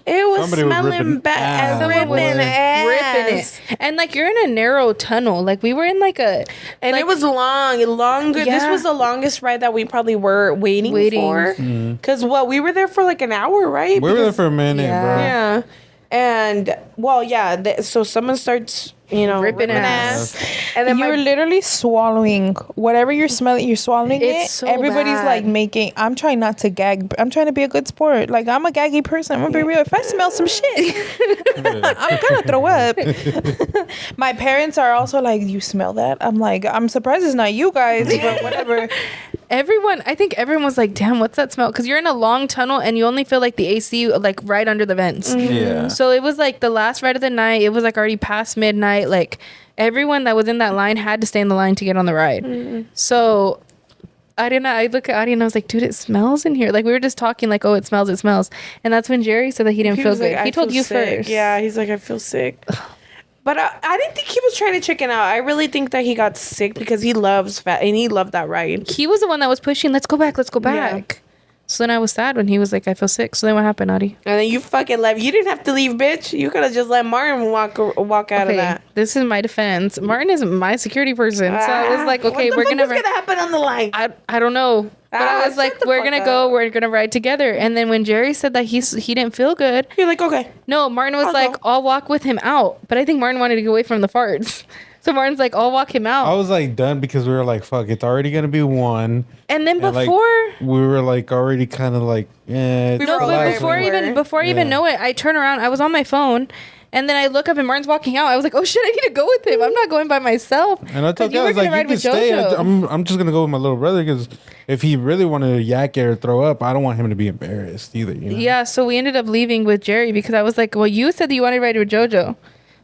It was Somebody was smelling ripping bad. ass. Someone was Ripping ass. ripping it. And like you're in a narrow tunnel. Like we were in like a And like, it was longer. Yeah. This was the longest ride that we probably were waiting. for. Because we were there for like an hour, right? We were there for a minute, bro. Yeah. And so someone starts, ripping ass. and then You're literally swallowing whatever you're smelling. You're swallowing It's it. so Everybody's bad. like making. I'm trying not to gag. I'm trying to be a good sport. Like I'm a gaggy person. I'm gonna be real. If I smell some shit, I'm gonna throw up. My parents are also like, "You smell that?" I'm like, "I'm surprised it's not you guys, but whatever." I think everyone was like, damn, what's that smell? Because you're in a long tunnel and you only feel like the AC like right under the vents. Yeah. So it was like the last ride of the night. It was like already past midnight. Like everyone that was in that line had to stay in the line to get on the ride. So I look at Adi and I was like, dude, it smells in here. Like we were just talking like, oh, it smells. And that's when Jerry said that he didn't feel was good. like, He "I told feel you sick." first. Yeah, he's like, I feel sick. But I didn't think he was trying to chicken out. I really think that he got sick because he loves fat and he loved that ride. He was the one that was pushing. Let's go back. Yeah. So then I was sad when he was like, I feel sick. So then what happened, Adi? And then you fucking left. You didn't have to leave, bitch. You could have just let Martin walk out of that. This is my defense. Martin is my security person. So I was like, okay, what the we're fuck is gonna happen on the line? I don't know. But I was like, shut the we're fuck gonna up. go. We're gonna ride together. And then when Jerry said that he didn't feel good, You're like, okay. no, Martin was I'll like, go. I'll walk with him out. But I think Martin wanted to get away from the farts. So Martin's like, I'll walk him out. I was like done because we were like, fuck, it's already gonna be one. And then And, like, before, we were like already kind of like, yeah. We no, were but alive before when we were. before I even Yeah. know it, I turn around. I was on my phone, and then I look up and Martin's walking out. I was like, oh shit, I need to go with him. I'm not going by myself. And I told 'Cause you, I were was like, gonna you ride can with stay. JoJo. I'm just gonna go with my little brother because if he really wanted to yak it or throw up, I don't want him to be embarrassed either. You know? Yeah, so we ended up leaving with Jerry because I was like, well, you said that you wanted to ride with JoJo.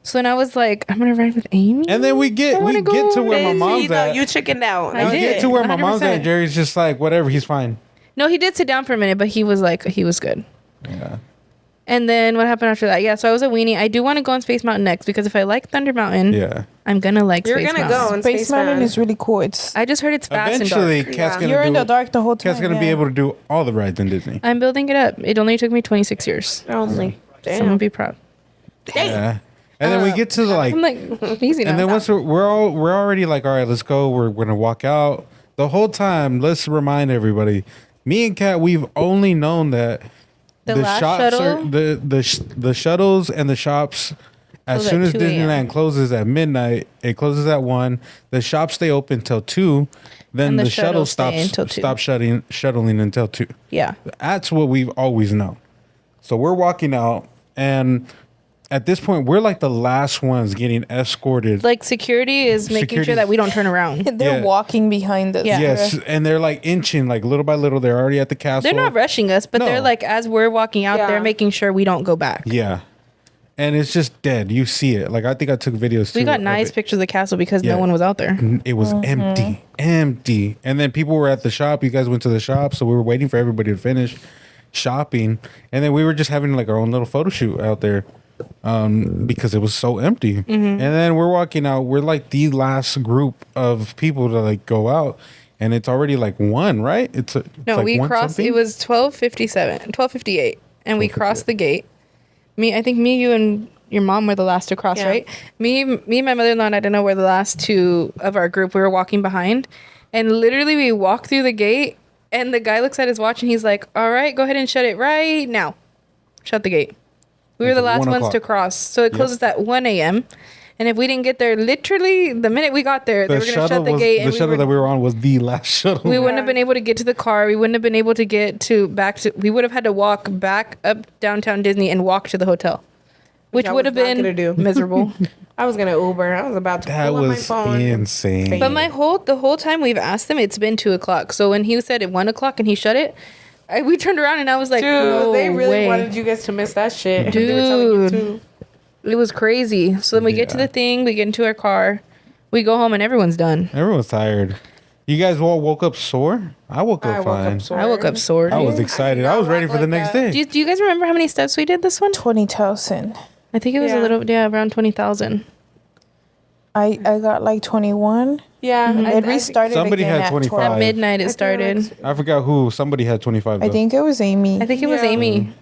So then I was like, I'm gonna ride with Amy. And then we get wanna go to where my Bitch, mom's you know, at. you chickened out. I We did. get to where my mom's 100%. at. Jerry's just like, whatever, he's fine. No, he did sit down for a minute, but he was like, he was good. Yeah. And then what happened after that? Yeah, so I was a weenie. I do want to go on Space Mountain next because if I like Thunder Mountain, Yeah. I'm gonna like You're Space gonna Mountain. go on Space Mountain is really cool. It's I just heard it's fast Eventually, and dark. Cat's gonna you're in do. the dark the whole time. Cat's gonna be yeah. able to do all the rides in Disney. I'm building it up. It only took me 26 years. only. So I'm gonna be proud. Yeah. And then we get to the like, I'm like, easy now. and then once we're already like, all right, let's go. We're gonna walk out. The whole time, let's remind everybody, me and Kat, we've only known that The last shops shuttle? are the shuttles and the shops. As Close soon at as 2 a.m. Disneyland closes at midnight, it closes at 1. The shops stay open till 2. Then And the the shuttle shuttles stay until 2. stops shuttling until 2. Yeah. That's what we've always known. So we're walking out, and at this point, we're like the last ones getting escorted. Like security is making sure Security- that we don't turn around. They're Yeah. walking behind us. Yeah. Yes, and they're like inching, like little by little. They're already at the castle. They're not rushing us, but No. they're like, as we're walking out, Yeah. they're making sure we don't go back. Yeah, and it's just dead. You see it. Like I think I took videos. We too got of nice it. pictures of the castle because Yeah. no one was out there. It was empty. And then people were at the shop. You guys went to the shop, so we were waiting for everybody to finish shopping, and then we were just having like our own little photo shoot out there. Because it was so empty. And then we're walking out. We're like the last group of people to like go out, and it's already like 1, right? It's No, like we 1 crossed. something? It was 12:57, 12:58, and we crossed the gate. I think me, you, and your mom were the last to cross, Yeah. right? Me, and my mother-in-law, and I don't know, were the last two of our group. We were walking behind, and literally we walked through the gate, and the guy looks at his watch, and he's like, "All right, go ahead and shut it right now. Shut the gate." We were the last 1 ones to o'clock. cross, so it closes at 1 a.m. And if we didn't get there, literally the minute we got there, they were gonna shut the gate, The and shuttle that we were on was the last shuttle. we wouldn't have been able to get to the car. We wouldn't have been able to get back to. We would have had to walk back up downtown Disney and walk to the hotel, which I would was have not gonna been do. miserable. I was gonna Uber. I was about to That pull up my was phone. insane. But the whole time we've asked him, it's been 2:00. So when he said at 1:00 and he shut it, we turned around and I was like, Dude, no they really way. wanted you guys to miss that shit. They were telling you Dude. to. It was crazy. So then we get to Yeah. the thing, we get into our car, we go home, and everyone's done. Everyone's tired. You guys all woke up sore? I woke up I woke fine. up sore. I woke up sore. I was excited. I was ready for the next day. Do you guys remember how many steps we did this one? 20,000. I think it was Yeah. a little, around 20,000. I got like 21. Yeah, It restarted Somebody again had at 25. 12. At midnight it I feel started. like- I forgot who. Somebody had 25. I though. think it was Amy. I think it was Yeah. Amy.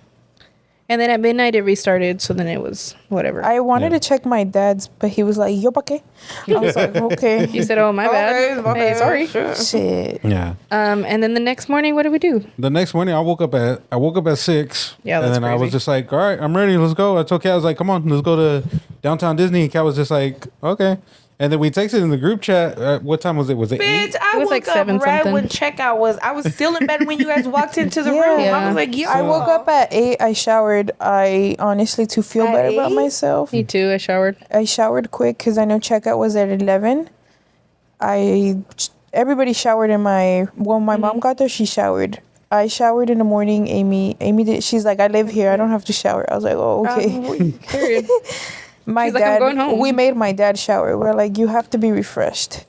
And then at midnight it restarted, so then it was whatever. I wanted Yeah. to check my dad's, but he was like, "Yo, pa qué?" I was like, "Okay." You said, "Oh, my bad. Hey, sorry." Sure. Shit. Yeah. And then the next morning, what did we do? The next morning, I woke up at 6. Yeah, and that's then I was crazy. just like, all right, I'm ready. Let's go. I told Kat, I was like, come on, let's go to downtown Disney. And Kat was just like, okay. And then we texted in the group chat. What time was it? Was it 8? Bitch, I It was woke like up 7 right something. when checkout was. I was still in bed when you guys walked into the Yeah. room. I Yeah. was like, yo. I woke up at 8. I showered. I honestly, to feel At better about 8? myself, Me too. I showered. I showered quick because I know checkout was at 11. Everybody showered in my. When my mom got there, she showered. I showered in the morning. Amy did. She's like, I live here. I don't have to shower. I was like, oh, okay. Period. My She's like, I'm dad. going home. We made my dad shower. We're like, you have to be refreshed.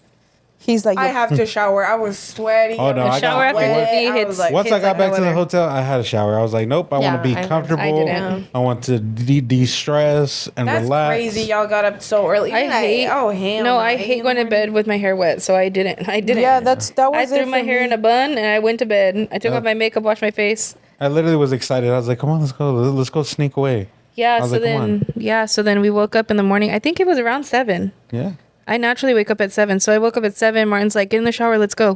He's like, I have to shower. I was sweaty. Oh, no, I was I got- shower after wet. Disney I hits- was like, Once I hits got like back no to the other. hotel, I had a shower. I was like, nope, I want Yeah, to be I comfortable. didn't. I want to de-stress and That's relax. crazy. Y'all got up so early. I hate. Oh, hell. No, I hate going to bed with my hair wet, so I didn't. yeah, that I was threw it my for hair me. in a bun and I went to bed. I took Yeah. off my makeup, washed my face. I literally was excited. I was like, come on, let's go. Let's go sneak away. Yeah, I was so like, come then so then we woke up in the morning. I think it was around 7. Yeah. I naturally wake up at 7. So I woke up at 7. Martin's like, get in the shower, let's go.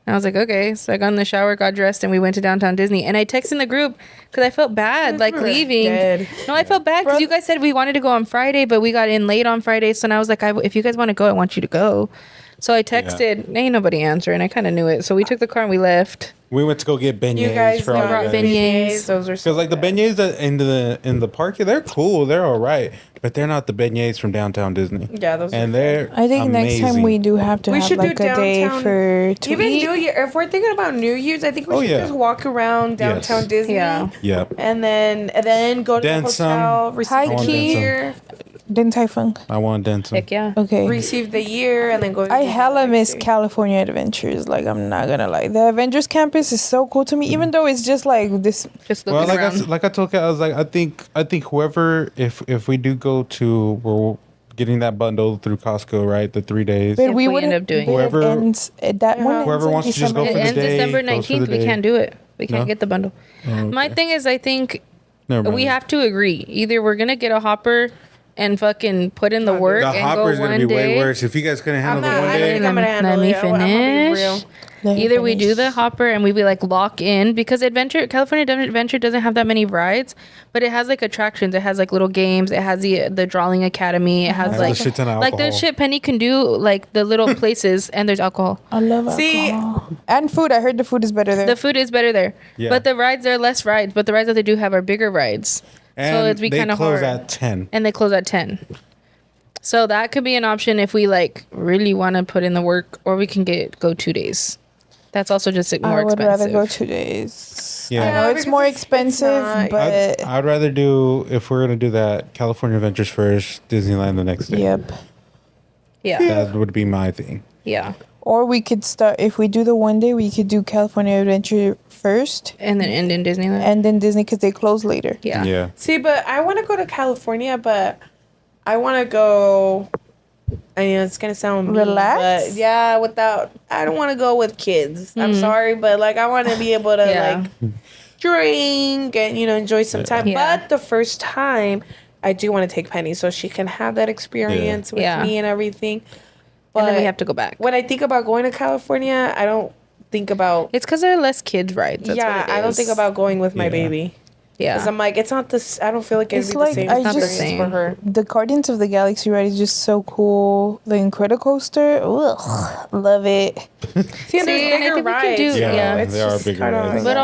And I was like, okay. So I got in the shower, got dressed, and we went to downtown Disney. And I texted in the group because I felt bad, like leaving. dead. No, I felt bad because you guys said we wanted to go on Friday, but we got in late on Friday. So then I was like, if you guys want to go, I want you to go. So I texted, ain't nobody answering. I kind of knew it. So we took the car and we left. We went to go get beignets You guys for all brought you guys. beignets. Those are so Because like the beignets that in the park, they're cool, they're all right, but they're not the beignets from downtown Disney. Yeah, those and are they're I think next time amazing. we do have to We have should like do a day downtown- for to Even eat. New Year, if we're thinking about New Year's, I think we Oh, should yeah. just walk around downtown Yes. Disney. Yeah. Yep. And then go to Dance the hotel, some. receive High the key. year, Didn't I funk? I want dancing. Heck yeah. Okay. receive the year, and then go. To I Disney hella the next miss day. California Adventures. Like, I'm not gonna lie. The Avengers campus is so cool to me, even though it's just like this. Just Well, looking like around. like I told Kat, I was like, I think whoever, if we do go to, we're getting that bundle through Costco, right? The 3 days. But If we we would end up doing it. Whoever- ends, that one ends Whoever in wants to just go December. for It the ends day, December goes for the 19th. We day. can't do it. We can't No? get the bundle. My thing is, I think Never mind. we have to agree. Either we're gonna get a hopper and fucking put in the work The and hopper's go gonna one be way day. worse. If you guys couldn't handle I'm the not. one I don't day, think I'm gonna handle Let me it. I'm gonna be finish. real. Let me Either we do finish. the hopper and we be like lock in because California Adventure doesn't have that many rides, but it has like attractions. It has like little games. It has the drawing academy. It has Has like a shit ton of like the alcohol. shit Penny can do like the little places and there's alcohol. I love See- alcohol. And food. I heard the food is better there. The food is better there, Yeah. but the rides are less rides. But the rides that they do have are bigger rides, and so it'd be they kind of close hard. at 10. And they close at 10. So that could be an option if we like really want to put in the work, or we can go 2 days. That's also just like, more I would expensive. rather go 2 days. Yeah. I know Yeah, it's because more it's expensive, not- but I'd rather do, if we're gonna do that, California Adventures first, Disneyland the next day. yep. Yeah. That would be my thing. Yeah. Or we could start if we do the one day. We could do California Adventure first, And then end in Disneyland. and then Disney because they close later. yeah. Yeah. See, but I want to go to California, but I want to go. I mean, it's gonna sound mean, Relax? but yeah, without. I don't want to go with kids. I'm sorry, but like I want to be able to Yeah. like drink and enjoy some time. Yeah. But the first time, I do want to take Penny so she can have that experience with Yeah. me and everything. And then we But have to go back. when I think about going to California, I don't think about. It's because there are less kids rides. That's Yeah, what it I don't is. think about going with my Yeah. baby. Yeah. Because I'm like, it's not this. I don't feel like it'd It's be like the same I not the experience same. for her. The Guardians of the Galaxy ride is just so cool. The Incredicoaster, ugh, love it. See, and See, there's and I bigger think we can rides. do- Yeah, yeah. It's they are just bigger kinda rides. But I'll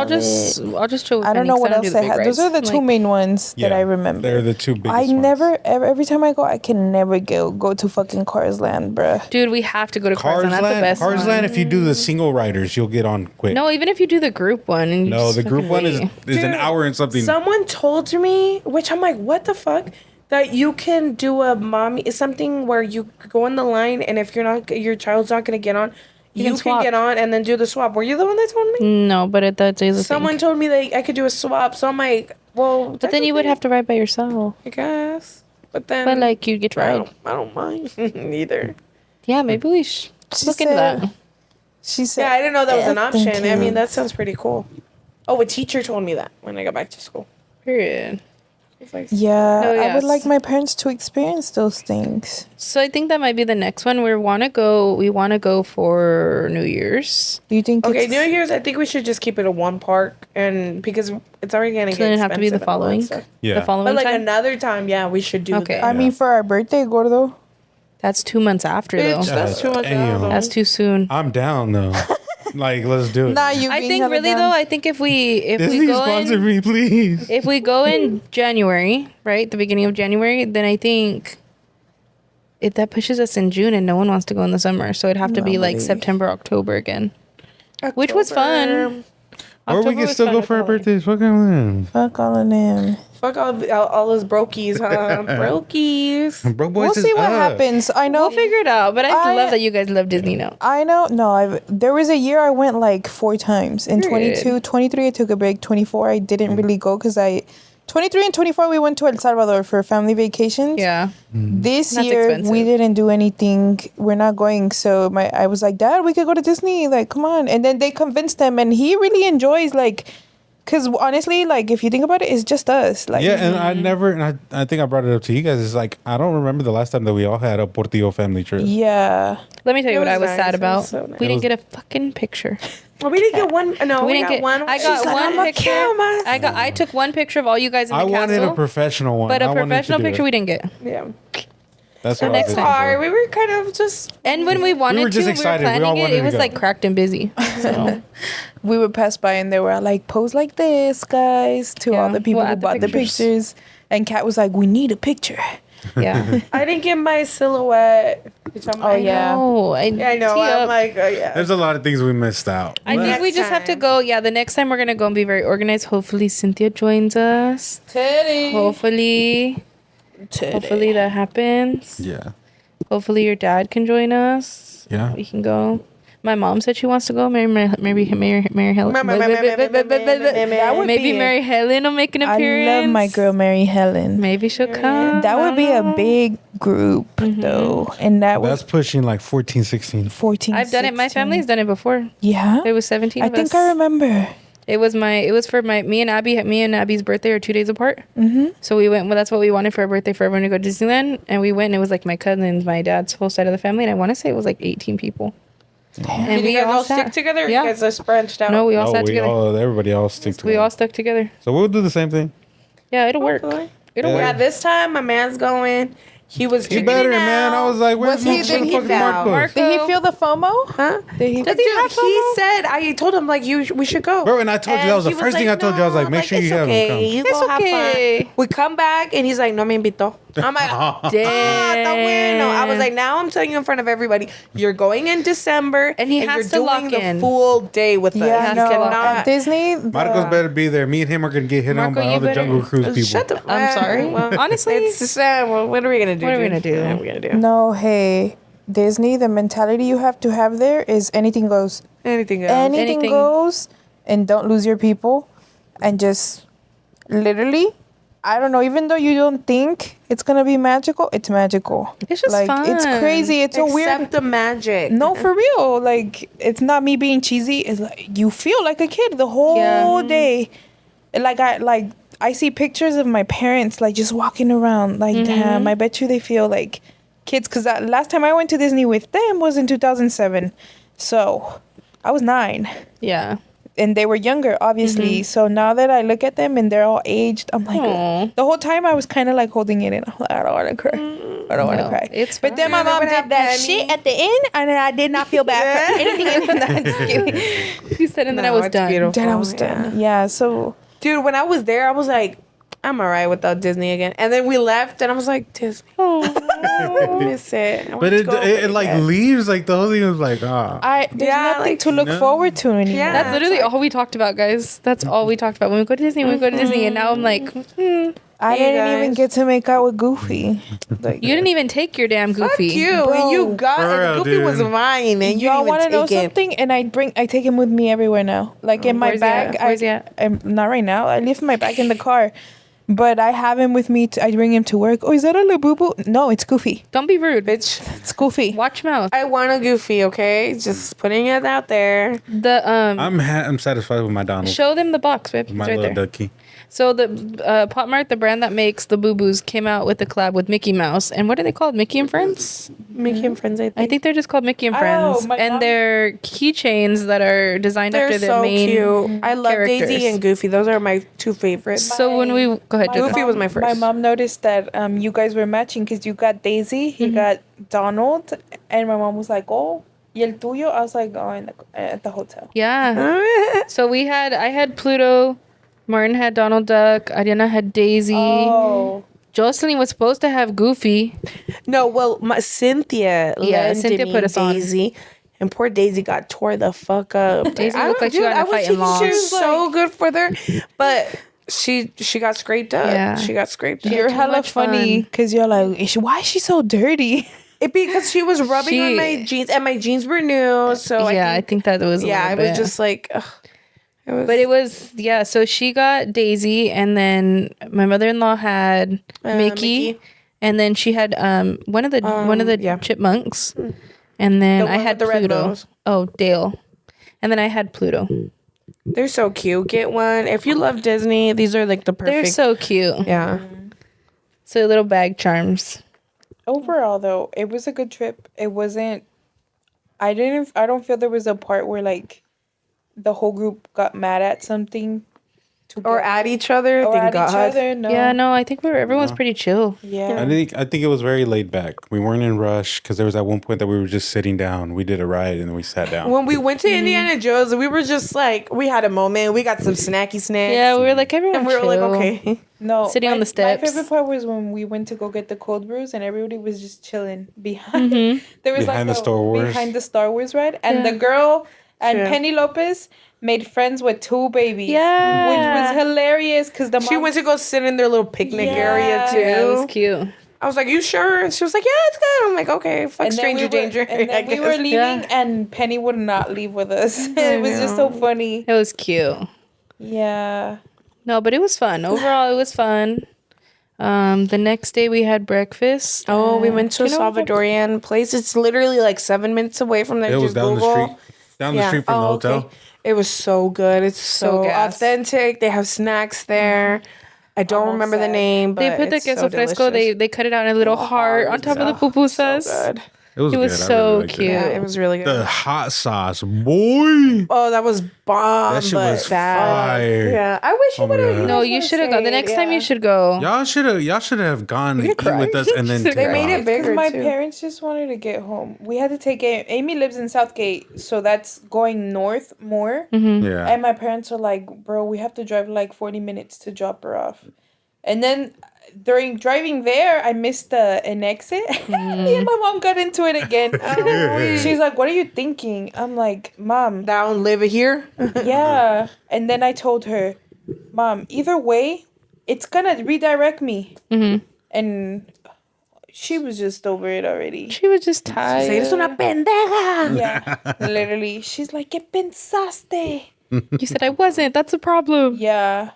love just chill with I don't Penny know 'cause what don't else do the they big have. Those are the rides. two Like, main ones that Yeah, I remember. They're the two biggest I ones. never every time I go, I can never go to fucking Cars Land, bruh. Dude, we have to go to Cars Cars Land. That's the Land. best Cars one. Land. If you do the single riders, you'll get on quick. No, even if you do the group one. And you No, just the group fucking one is wait. an Dude, hour and something. Someone told me, which I'm like, what the fuck? That you can do a mommy. It's something where you go in the line, and if your child's not gonna get on, you can can swap. get on and then do the swap. Were you the one that told me? No, but that's the Someone thing. told me that I could do a swap. So I'm like, well, But then you would have to ride by yourself. I guess. But then, But like you get to I ride. don't mind either. Yeah, maybe we should She look into said- that. She said, Yeah, I didn't know that was an "Effing option. I mean, that kids." sounds pretty cool. Oh, a teacher told me that when I got back to school. Period. It's like, Yeah, No, I yes. would like my parents to experience those things. So I think that might be the next one. We want to go for New Year's. Do you think? okay, it's, New Year's, I think we should just keep it a one park, and because it's already gonna So get then it'd have to be the expensive and all that following. stuff. Yeah. The following But like time. another time, yeah, we should do. Okay. that. I mean, for our birthday, gordo. That's 2 months after though. Bitch, that's too much. Damn. out. That's too soon. I'm down though. Like, let's do it. Nah, you. I being think hella really down. though, I think if we Disney go sponsor in, me, please. if we go in January, right, the beginning of January, then I think that pushes us in June, and no one wants to go in the summer, so it'd have to be like Nobody. September, October again, which was fun. Or we October can was still fun go with for our Halloween. birthdays. Fuck on Fuck all of them. Fuck all those brokies, huh? Brokies. them. Bro, boys We'll is see what up. happens. I know. We'll figure it out. But I love that you guys love Disney now. I know. No, there was a year I went like 4 times. In Period. 22, 23, I took a break. 24, I didn't really go because 23 and 24, we went to El Salvador for family vacations. Yeah. This That's year, expensive. we didn't do anything. We're not going. So I was like, Dad, we could go to Disney. Like, come on. And then they convinced him. And he really enjoys like... Because honestly, like, if you think about it, it's just us. Like, Yeah, and I never, and I think I brought it up to you guys. It's like, I don't remember the last time that we all had a Portillo family trip. yeah. Let me tell you It what I was was nice. sad It was about. so nice. We It didn't was- get a fucking picture. Well, we didn't get one. No, We we didn't got get one. I She's got like, one "I'm a picture. camera." I took one picture of all you guys in the I wanted castle. a professional one. But I a wanted to professional do picture it. we didn't get. Yeah. That's So what I was next looking Sorry, for. we were kind of just. And when we wanted were just to, excited. we We were all planning it. wanted It to was go. like cracked and busy. So We would pass by and they were like, pose like this, guys, to all Yeah. the people Well, who at the bought the pictures. pictures. And Kat was like, we need a picture. yeah. I didn't get my silhouette. Which I'm like, yeah. Oh, Yeah, I know. tee I'm up. like, oh, yeah. There's a lot of things we missed out. I think we Next just have to time. go. Yeah, the next time we're gonna go and be very organized. Hopefully, Cynthia joins us. Teddy. Hopefully that happens. Yeah. Hopefully, your dad can join us. Yeah. We can go. My mom said she wants to go. Mary Helen. That would Maybe be Mary Helen will make an I appearance. love my girl, Mary Helen. Maybe she'll come. That would be a big group, though. And that That's was pushing like 14, 16. 14, I've done it. My 16. family's done it before. Yeah? There was 17 I of think us. I remember. It was for me and Abby's birthday are 2 days apart. Mm-hmm. So we went. Well, that's what we wanted for our birthday, for everyone to go to Disneyland, and we went. And it was like my cousins, my dad's whole side of the family, and I want to say it was like 18 people. And Did you guys all stick together? Or Yeah. You guys just branched out. No, we all Oh, sat together. everybody all stick together. We all stuck together. So we'll do the same thing. Yeah, it'll work. Hopefully. It'll Yeah. Yeah, work. this time my man's going. He was He chickening better, man. I out. was like, where's Was he- my did he motherfucking vow? Marcos? Did he feel the FOMO? Huh? Did he? Dude, he have he FOMO? said, I told him, like, we should go. Bro, and I told you, that was the he first thing I told you. I was like, make sure it's you have him okay. come. You It's go have okay. fun. We come back, and he's like, no me invitó. I'm like, Damn. está bueno. I was like, now I'm telling you in front of everybody, you're going in December, And he has to you're lock doing the in. full day with us. Yeah, You no. cannot. At Disney, Marcos better be there. Me and him are going to get hit on Marco, by you all the better- Jungle Cruise people. Shut the. I'm sorry. Honestly, it's well, what are we gonna do? What are we dude? gonna do? What are we gonna do? no, hey, Disney, the mentality you have to have there is anything goes. Anything else? Anything Anything. goes, and don't lose your people, and just literally, I don't know. Even though you don't think it's gonna be magical, it's magical. It's just like it's fun. crazy. It's so Except weird. the magic. No, for real. Like it's not me being cheesy. It's like you feel like a kid the whole day. Like I see pictures of my parents like just walking around. Like damn, I bet you they feel like kids. Cause that last time I went to Disney with them was in 2007, so I was 9. yeah. And they were younger, obviously. So now that I look at them and they're all aged, I'm like, Aw. the whole time I was kind of like holding it in. I'm like, I don't want to cry. I don't want to No, cry. it's but then my fine. mom They would did have that Penny. shit at the end, and I did not feel bad for anything else. No, I'm just kidding. You said, and then I No, was it's done. beautiful. Then I was done. Yeah. So Dude, when I was there, I was like, I'm alright without Disney again. And then we left, and I was like, Disney. I miss it. I want But to it, go it, like again. leaves, like the whole thing was like, there's Yeah, nothing like- to look No. forward to anymore. Yeah. That's literally all we talked about, guys. That's all we talked about when we go to Disney. We go to Disney, and now I'm like, I Hey, didn't even guys. get to make out with Goofy. Like, you didn't even take your damn Goofy. Fuck you. Bro. And you got For real, it. Goofy was dude. mine, and you y'all didn't want to even know take it. something? And I take him with me everywhere now. Like in my Where's he at? bag. Where's he at? I'm not right now. I leave my bag in the car, but I have him with me. I bring him to work. Oh, is that a Labubu? No, it's Goofy. Don't be rude. Bitch, It's Goofy. Watch your mouth. I want a Goofy, okay? Just putting it out there. The I'm satisfied with my Donald. show them the box, babe. My It's right little there. ducky. So the Pop Mart, the brand that makes the Boo Boos, came out with a collab with Mickey Mouse. And what are they called? Mickey and Friends? Mickey and friends, I think. I think they're just called Mickey and Oh, Friends. my And mom- they're keychains that are designed They're after the so main. cute. I love characters. Daisy and Goofy. Those are my 2 favorites. So when we go ahead, Goofy Jojo. was my first. My mom noticed that you guys were matching because you got Daisy, he got Donald, and my mom was like, "Oh, y el tuyo?" I was like, "Oh, at the hotel." Yeah. So I had Pluto. Martin had Donald Duck. Ariana had Daisy. Oh, Jocelyn was supposed to have Goofy. No, well, Cynthia Yeah, lended Cynthia me put us on. Daisy, And poor Daisy got tore the fuck up. Daisy I looked don't- like she got in a I was fight and thinking she lost. was so good for her, but she got scraped up. Yeah. She got scraped up. You're too hella much funny fun. because you're like, why is she so dirty? It because she was rubbing on She- my jeans, and my jeans were new. So Yeah, I think that was a yeah, little I was bit. just like, ugh. But it was, yeah, so she got Daisy, and then my mother-in-law had Mickey, and then she had one of the yeah. chipmunks, and then The I one had with the red Pluto. nose. Oh, Dale. And then I had Pluto. They're so cute. Get one if you love Disney. These are like the perfect. They're so cute. yeah. So little bag charms. Overall, though, it was a good trip. It wasn't. I don't feel there was a part where like the whole group got mad at something. Or at each other. or Thank at God. each other. No. Yeah, no, I think everyone's pretty chill. Yeah. I think it was very laid back. We weren't in rush because there was at one point that we were just sitting down. We did a ride and then we sat down. When we went to Indiana Jones, we were just like, we had a moment. We got some snacky snacks. Yeah, we were like, everyone and we were like, chill. okay. No, Sitting on the steps. My favorite part was when we went to go get the cold brews and everybody was just chilling behind. There was Behind the like Star Wars. behind the Star Wars ride, and the girl and Sure. Penny Lopez made friends with two babies. Yeah. which was hilarious because the She mom, went to go sit in their little picnic area Yeah. too. Yeah, it was cute. I was like, "You sure?" And she was like, "Yeah, it's good." I'm like, "Okay, fuck and then stranger we were, danger." And then I we were guess. leaving, Yeah. and Penny would not leave with us. It was just so funny. It was cute. Yeah. No, but it was fun. Overall, it was fun. The next day we had breakfast. Oh, we went to a You know what? Salvadorian place. It's literally like 7 minutes away from there. It was Just down Google. the street. Down the street from the hotel. Okay. It was so good. It's so gas. authentic. They have snacks there. I don't remember the name, but They put the it's queso so fresco. delicious. They cut it out in a little heart on top of the pupusas. So good. It was It was good. I so really liked cute. Yeah, it was really good. The hot sauce, boy. Oh, that was bomb. That shit but was bad. fire. Yeah, I wish you Oh my would have. God. No, you should have gone. The next time you should go. Y'all should have gone and eat with us and then They take made off. it bigger. Because my too. parents just wanted to get home. We had to take Amy lives in Southgate, so that's going north more. Yeah. And my parents are like, bro, we have to drive like 40 minutes to drop her off. And then during driving there, I missed an exit. Me and my mom got into it again. She's like, what are you thinking? I'm like, Mom, Down, live here. yeah. And then I told her, Mom, either way, it's gonna redirect me. And she was just over it already. She was just tired. Eres una pendeja. Yeah, literally. She's like, ¿Qué pensaste? You said I wasn't. That's a problem. Yeah.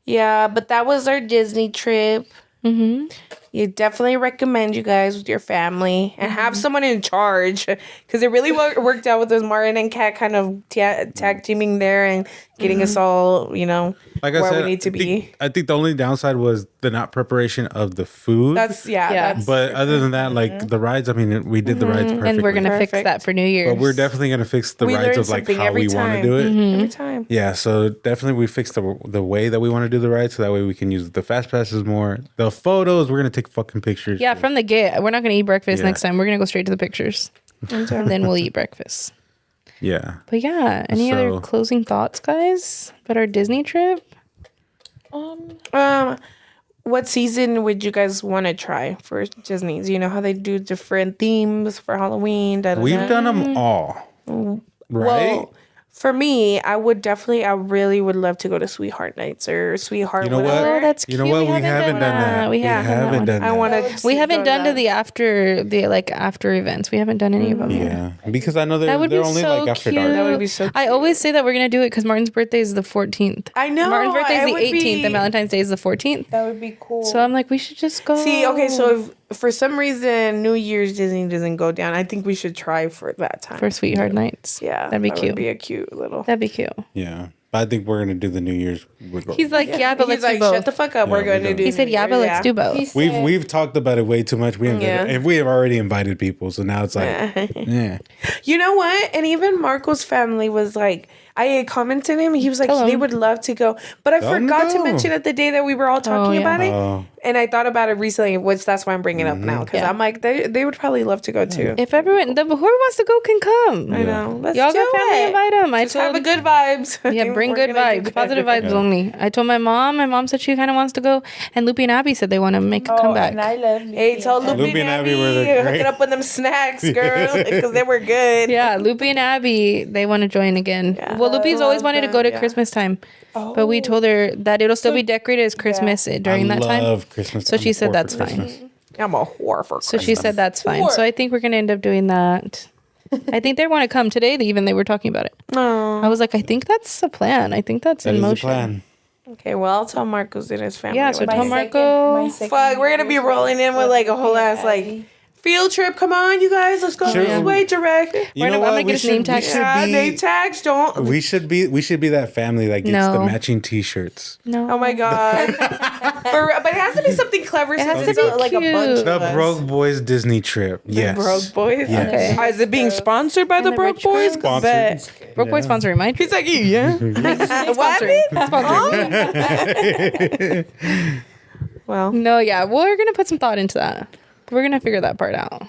Yeah, but that was our Disney trip. You definitely recommend you guys with your family and have someone in charge because it really worked out with us. Martin and Kat kind of tag teaming there and getting us all, Like I where said, we need to be. I think the only downside was the not preparation of the food. That's but other than that, like the rides, I mean, we did the rides perfectly. And we're gonna fix Perfect. that for New Year's. But we're definitely gonna fix the We rides learn of like something how every we want to time. do it. every time. Yeah, so definitely we fixed the way that we want to do the ride, so that way we can use the fast passes more. The photos, we're gonna take fucking pictures. Yeah, from the get. We're not gonna eat breakfast Yeah. next time. We're gonna go straight to the pictures, and then we'll eat breakfast. Yeah. But yeah, any other So- closing thoughts, guys, about our Disney trip? What season would you guys want to try for Disney's? You know how they do different themes for Halloween. We've done them all. Right? Well, for me, I really would love to go to Sweetheart Nights or Sweetheart. You know what? whatever. Oh, that's You know cute. what? We haven't done that. We haven't done that. I want to. We haven't done to the after events. We haven't done any of them yet. Yeah, because I know That they're would be only so like after cute. dark. That would be so. I always say that we're gonna do it because Martin's birthday is the 14th. I know. Martin's birthday is it the would 18th, be- and Valentine's Day is the 14th. That would be cool. So I'm like, we should just go. See, okay, so if for some reason New Year's Disney doesn't go down, I think we should try for that time. for Sweetheart Nights. Yeah, that'd be that cute. Would be a cute little. That'd be cute. Yeah, but I think we're gonna do the New Year's. He's like, yeah, but He's let's do like, both. shut the fuck up. Yeah, We're we going to don't. do. He said, New yeah, but Year's, let's do both. We've talked about it way too much. We ain't Yeah. and we have already invited people, so now it's like, yeah. You know what? And even Marco's family was like, I commented him. He was like, Tell they him. would love to go. But I Tell him to forgot to go. mention it the day that we were all talking yeah. about it. Oh. And I thought about it recently, which that's why I'm bringing it up now. Because Yeah. I'm like, they would probably love to go too. If everyone, whoever wants to go can come. I know. Let's Y'all do got family, it. invite them. I Just have told a good vibes. Yeah, bring We're good gonna do vibes, positive good. vibes only. I told my mom. My mom said she kind of wants to go, and Loopy and Abby said they want to make a comeback. And I love Hey, tell Loopy Loopy and and Abby Abby, were the hook great- it up with them snacks, girl, because they were good. Yeah, Loopy and Abby, they want to join again. Well, Loopy's always wanted to go to Christmas time, but we told her that it'll still be decorated as Christmas during that time. I love Christmas. So I'm she a said whore that's for fine. Christmas. I'm a whore for So she said that's fine. So I think we're gonna end up doing that. I think they want to come today. They were talking about it. Oh, I was like, I think that's a plan. I think that's That in is the motion. plan. okay. Well, I'll tell Marcos and his family. Yeah, so what tell they say. Marco. Fuck, we're gonna be rolling in with like a whole ass like field trip. Come on, you guys, let's go Sure. this way, direct. You Right, know I'm what? gonna get his name tag. Yeah, name tags don't. We should be that family that gets the No. matching T-shirts. No. Oh my god. But it has to be something clever. It has Since to it's be like a bunch cute. of The us. Broke Boys Disney trip. Yes. Broke Boys. Yes. Okay. Is it being sponsored by the the Broke rich Boys? girls? Bet. Broke Boy sponsoring my trip. He's like, yeah. What? Well, No, yeah, we're gonna put some thought into that. We're gonna figure that part out.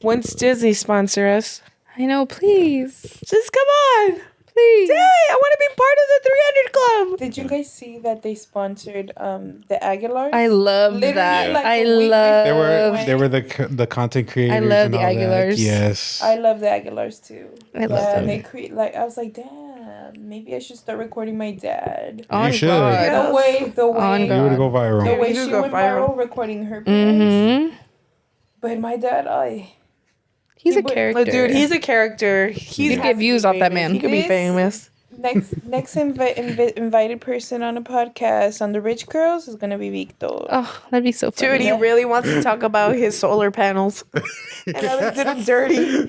once Disney sponsor us, I know, please, just come on. please. Hey, I want to be part of the 300 Club. Did you guys see that they sponsored the Aguilars? I love Literally, that. like, I a week love. They were the content creators. love and the all that. Aguilars. Yes. I love the Aguilars too. I love Yeah, them. they create like I was like, damn, maybe I should start recording my dad. On You should. God. The way On You God. would go viral. the way you she go went viral. viral recording her parents. Mm-hmm. But my dad, He's a But- character. But dude, he's a character. You'd get views off that man. He could be This- famous. next invited person on a podcast on the Rich Girls is gonna be Victor. Oh, that'd be so funny. Dude, he really wants to talk about his solar panels. And I did him dirty.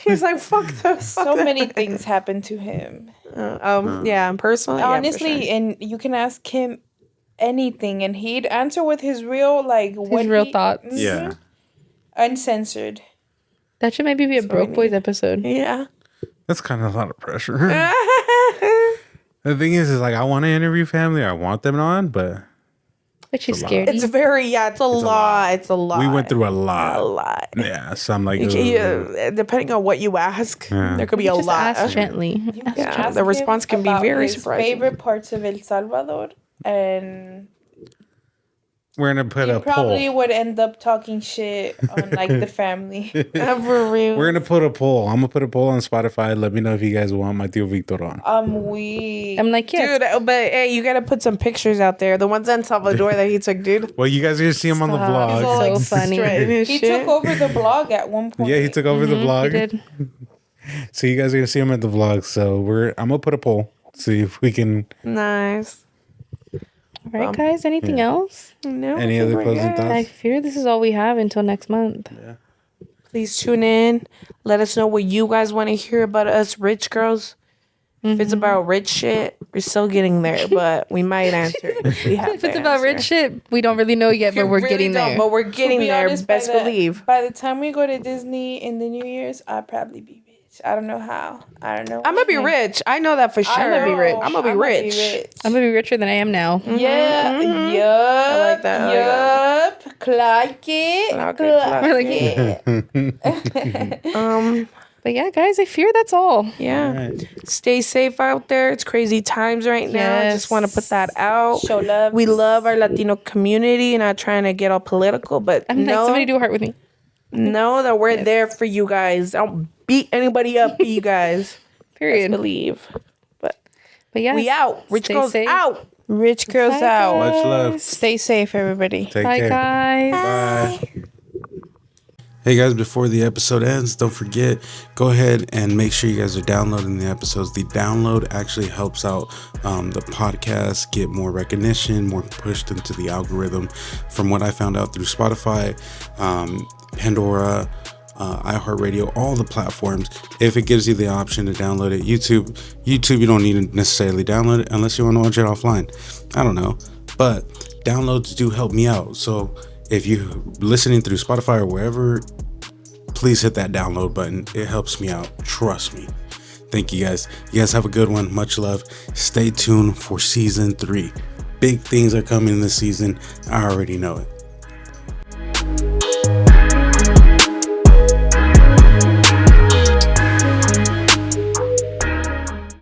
He's like, fuck those. So many things happened to him. Yeah, personally. Honestly, and you can ask him anything, and he'd answer with his real real thoughts. Yeah. uncensored. That should maybe be a Broke Boys episode. yeah. That's kind of a lot of pressure. The thing is like I want to interview family. I want them on, but But she's It's a lot. scared. It's it's a lot. It's a lot. we went through a lot. a lot. Yeah. So I'm like, You ugh. can, depending on what you ask, there could be a Just lot. ask gently. Yeah, Ask the him response can be about very his surprising. favorite parts of El Salvador, and we're gonna put he a probably poll. would end up talking shit on the family. For real. We're gonna put a poll. I'm gonna put a poll on Spotify. Let me know if you guys want my Tío Victor on. I'm like, yes. Dude, but hey, you gotta put some pictures out there. The ones in Salvador that he took, dude. Well, you guys are gonna see him on the Stop. vlog. So Like, funny. straight in his He shit. took over the blog at one point. Yeah, he took over the He vlog. did. So you guys are gonna see him at the vlog. So I'm gonna put a poll. See if we can. Nice. All right, guys. Anything else? No, I Any think other we're closing good. thoughts? I fear this is all we have until next month. Please tune in. Let us know what you guys want to hear about us rich girls. If it's about rich shit, we're still getting there, but we might answer it if we have If it's to about rich answer. shit, we don't really know yet, but We we're really getting don't, there. But we're To getting be there. honest, Best believe. By the time we go to Disney in the New Year's, I'll probably be rich. I don't know how. I don't know. I'm gonna be rich. I know that for sure. I know. I'm gonna be rich. I'm gonna be richer than I am now. Yeah. Yup. I like that. Yup. Clark it. But yeah, guys, I fear that's all. Yeah. Stay safe out there. It's crazy times right now. I just want to put that out. Show love. We love our Latino community, not trying to get all political, but I'm like, somebody do a heart with me. know that we're there for you guys. Don't beat anybody up for you guys. Period. Believe. But yeah, We out. Rich Stay girls safe. out. Rich girls Bye, out. Much love. Stay safe, everybody. Take Bye, care. guys. Bye. Hey guys, before the episode ends, don't forget, go ahead and make sure you guys are downloading the episodes. The download actually helps out the podcast get more recognition, more pushed into the algorithm. From what I found out through Spotify, Pandora, iHeartRadio, all the platforms, if it gives you the option to download it. YouTube, you don't need to necessarily download it unless you want to watch it offline. I don't know, but downloads do help me out. So if you're listening through Spotify or wherever, please hit that download button. It helps me out. Trust me. Thank you guys. You guys have a good one. Much love. Stay tuned for season 3. Big things are coming this season. I already know it.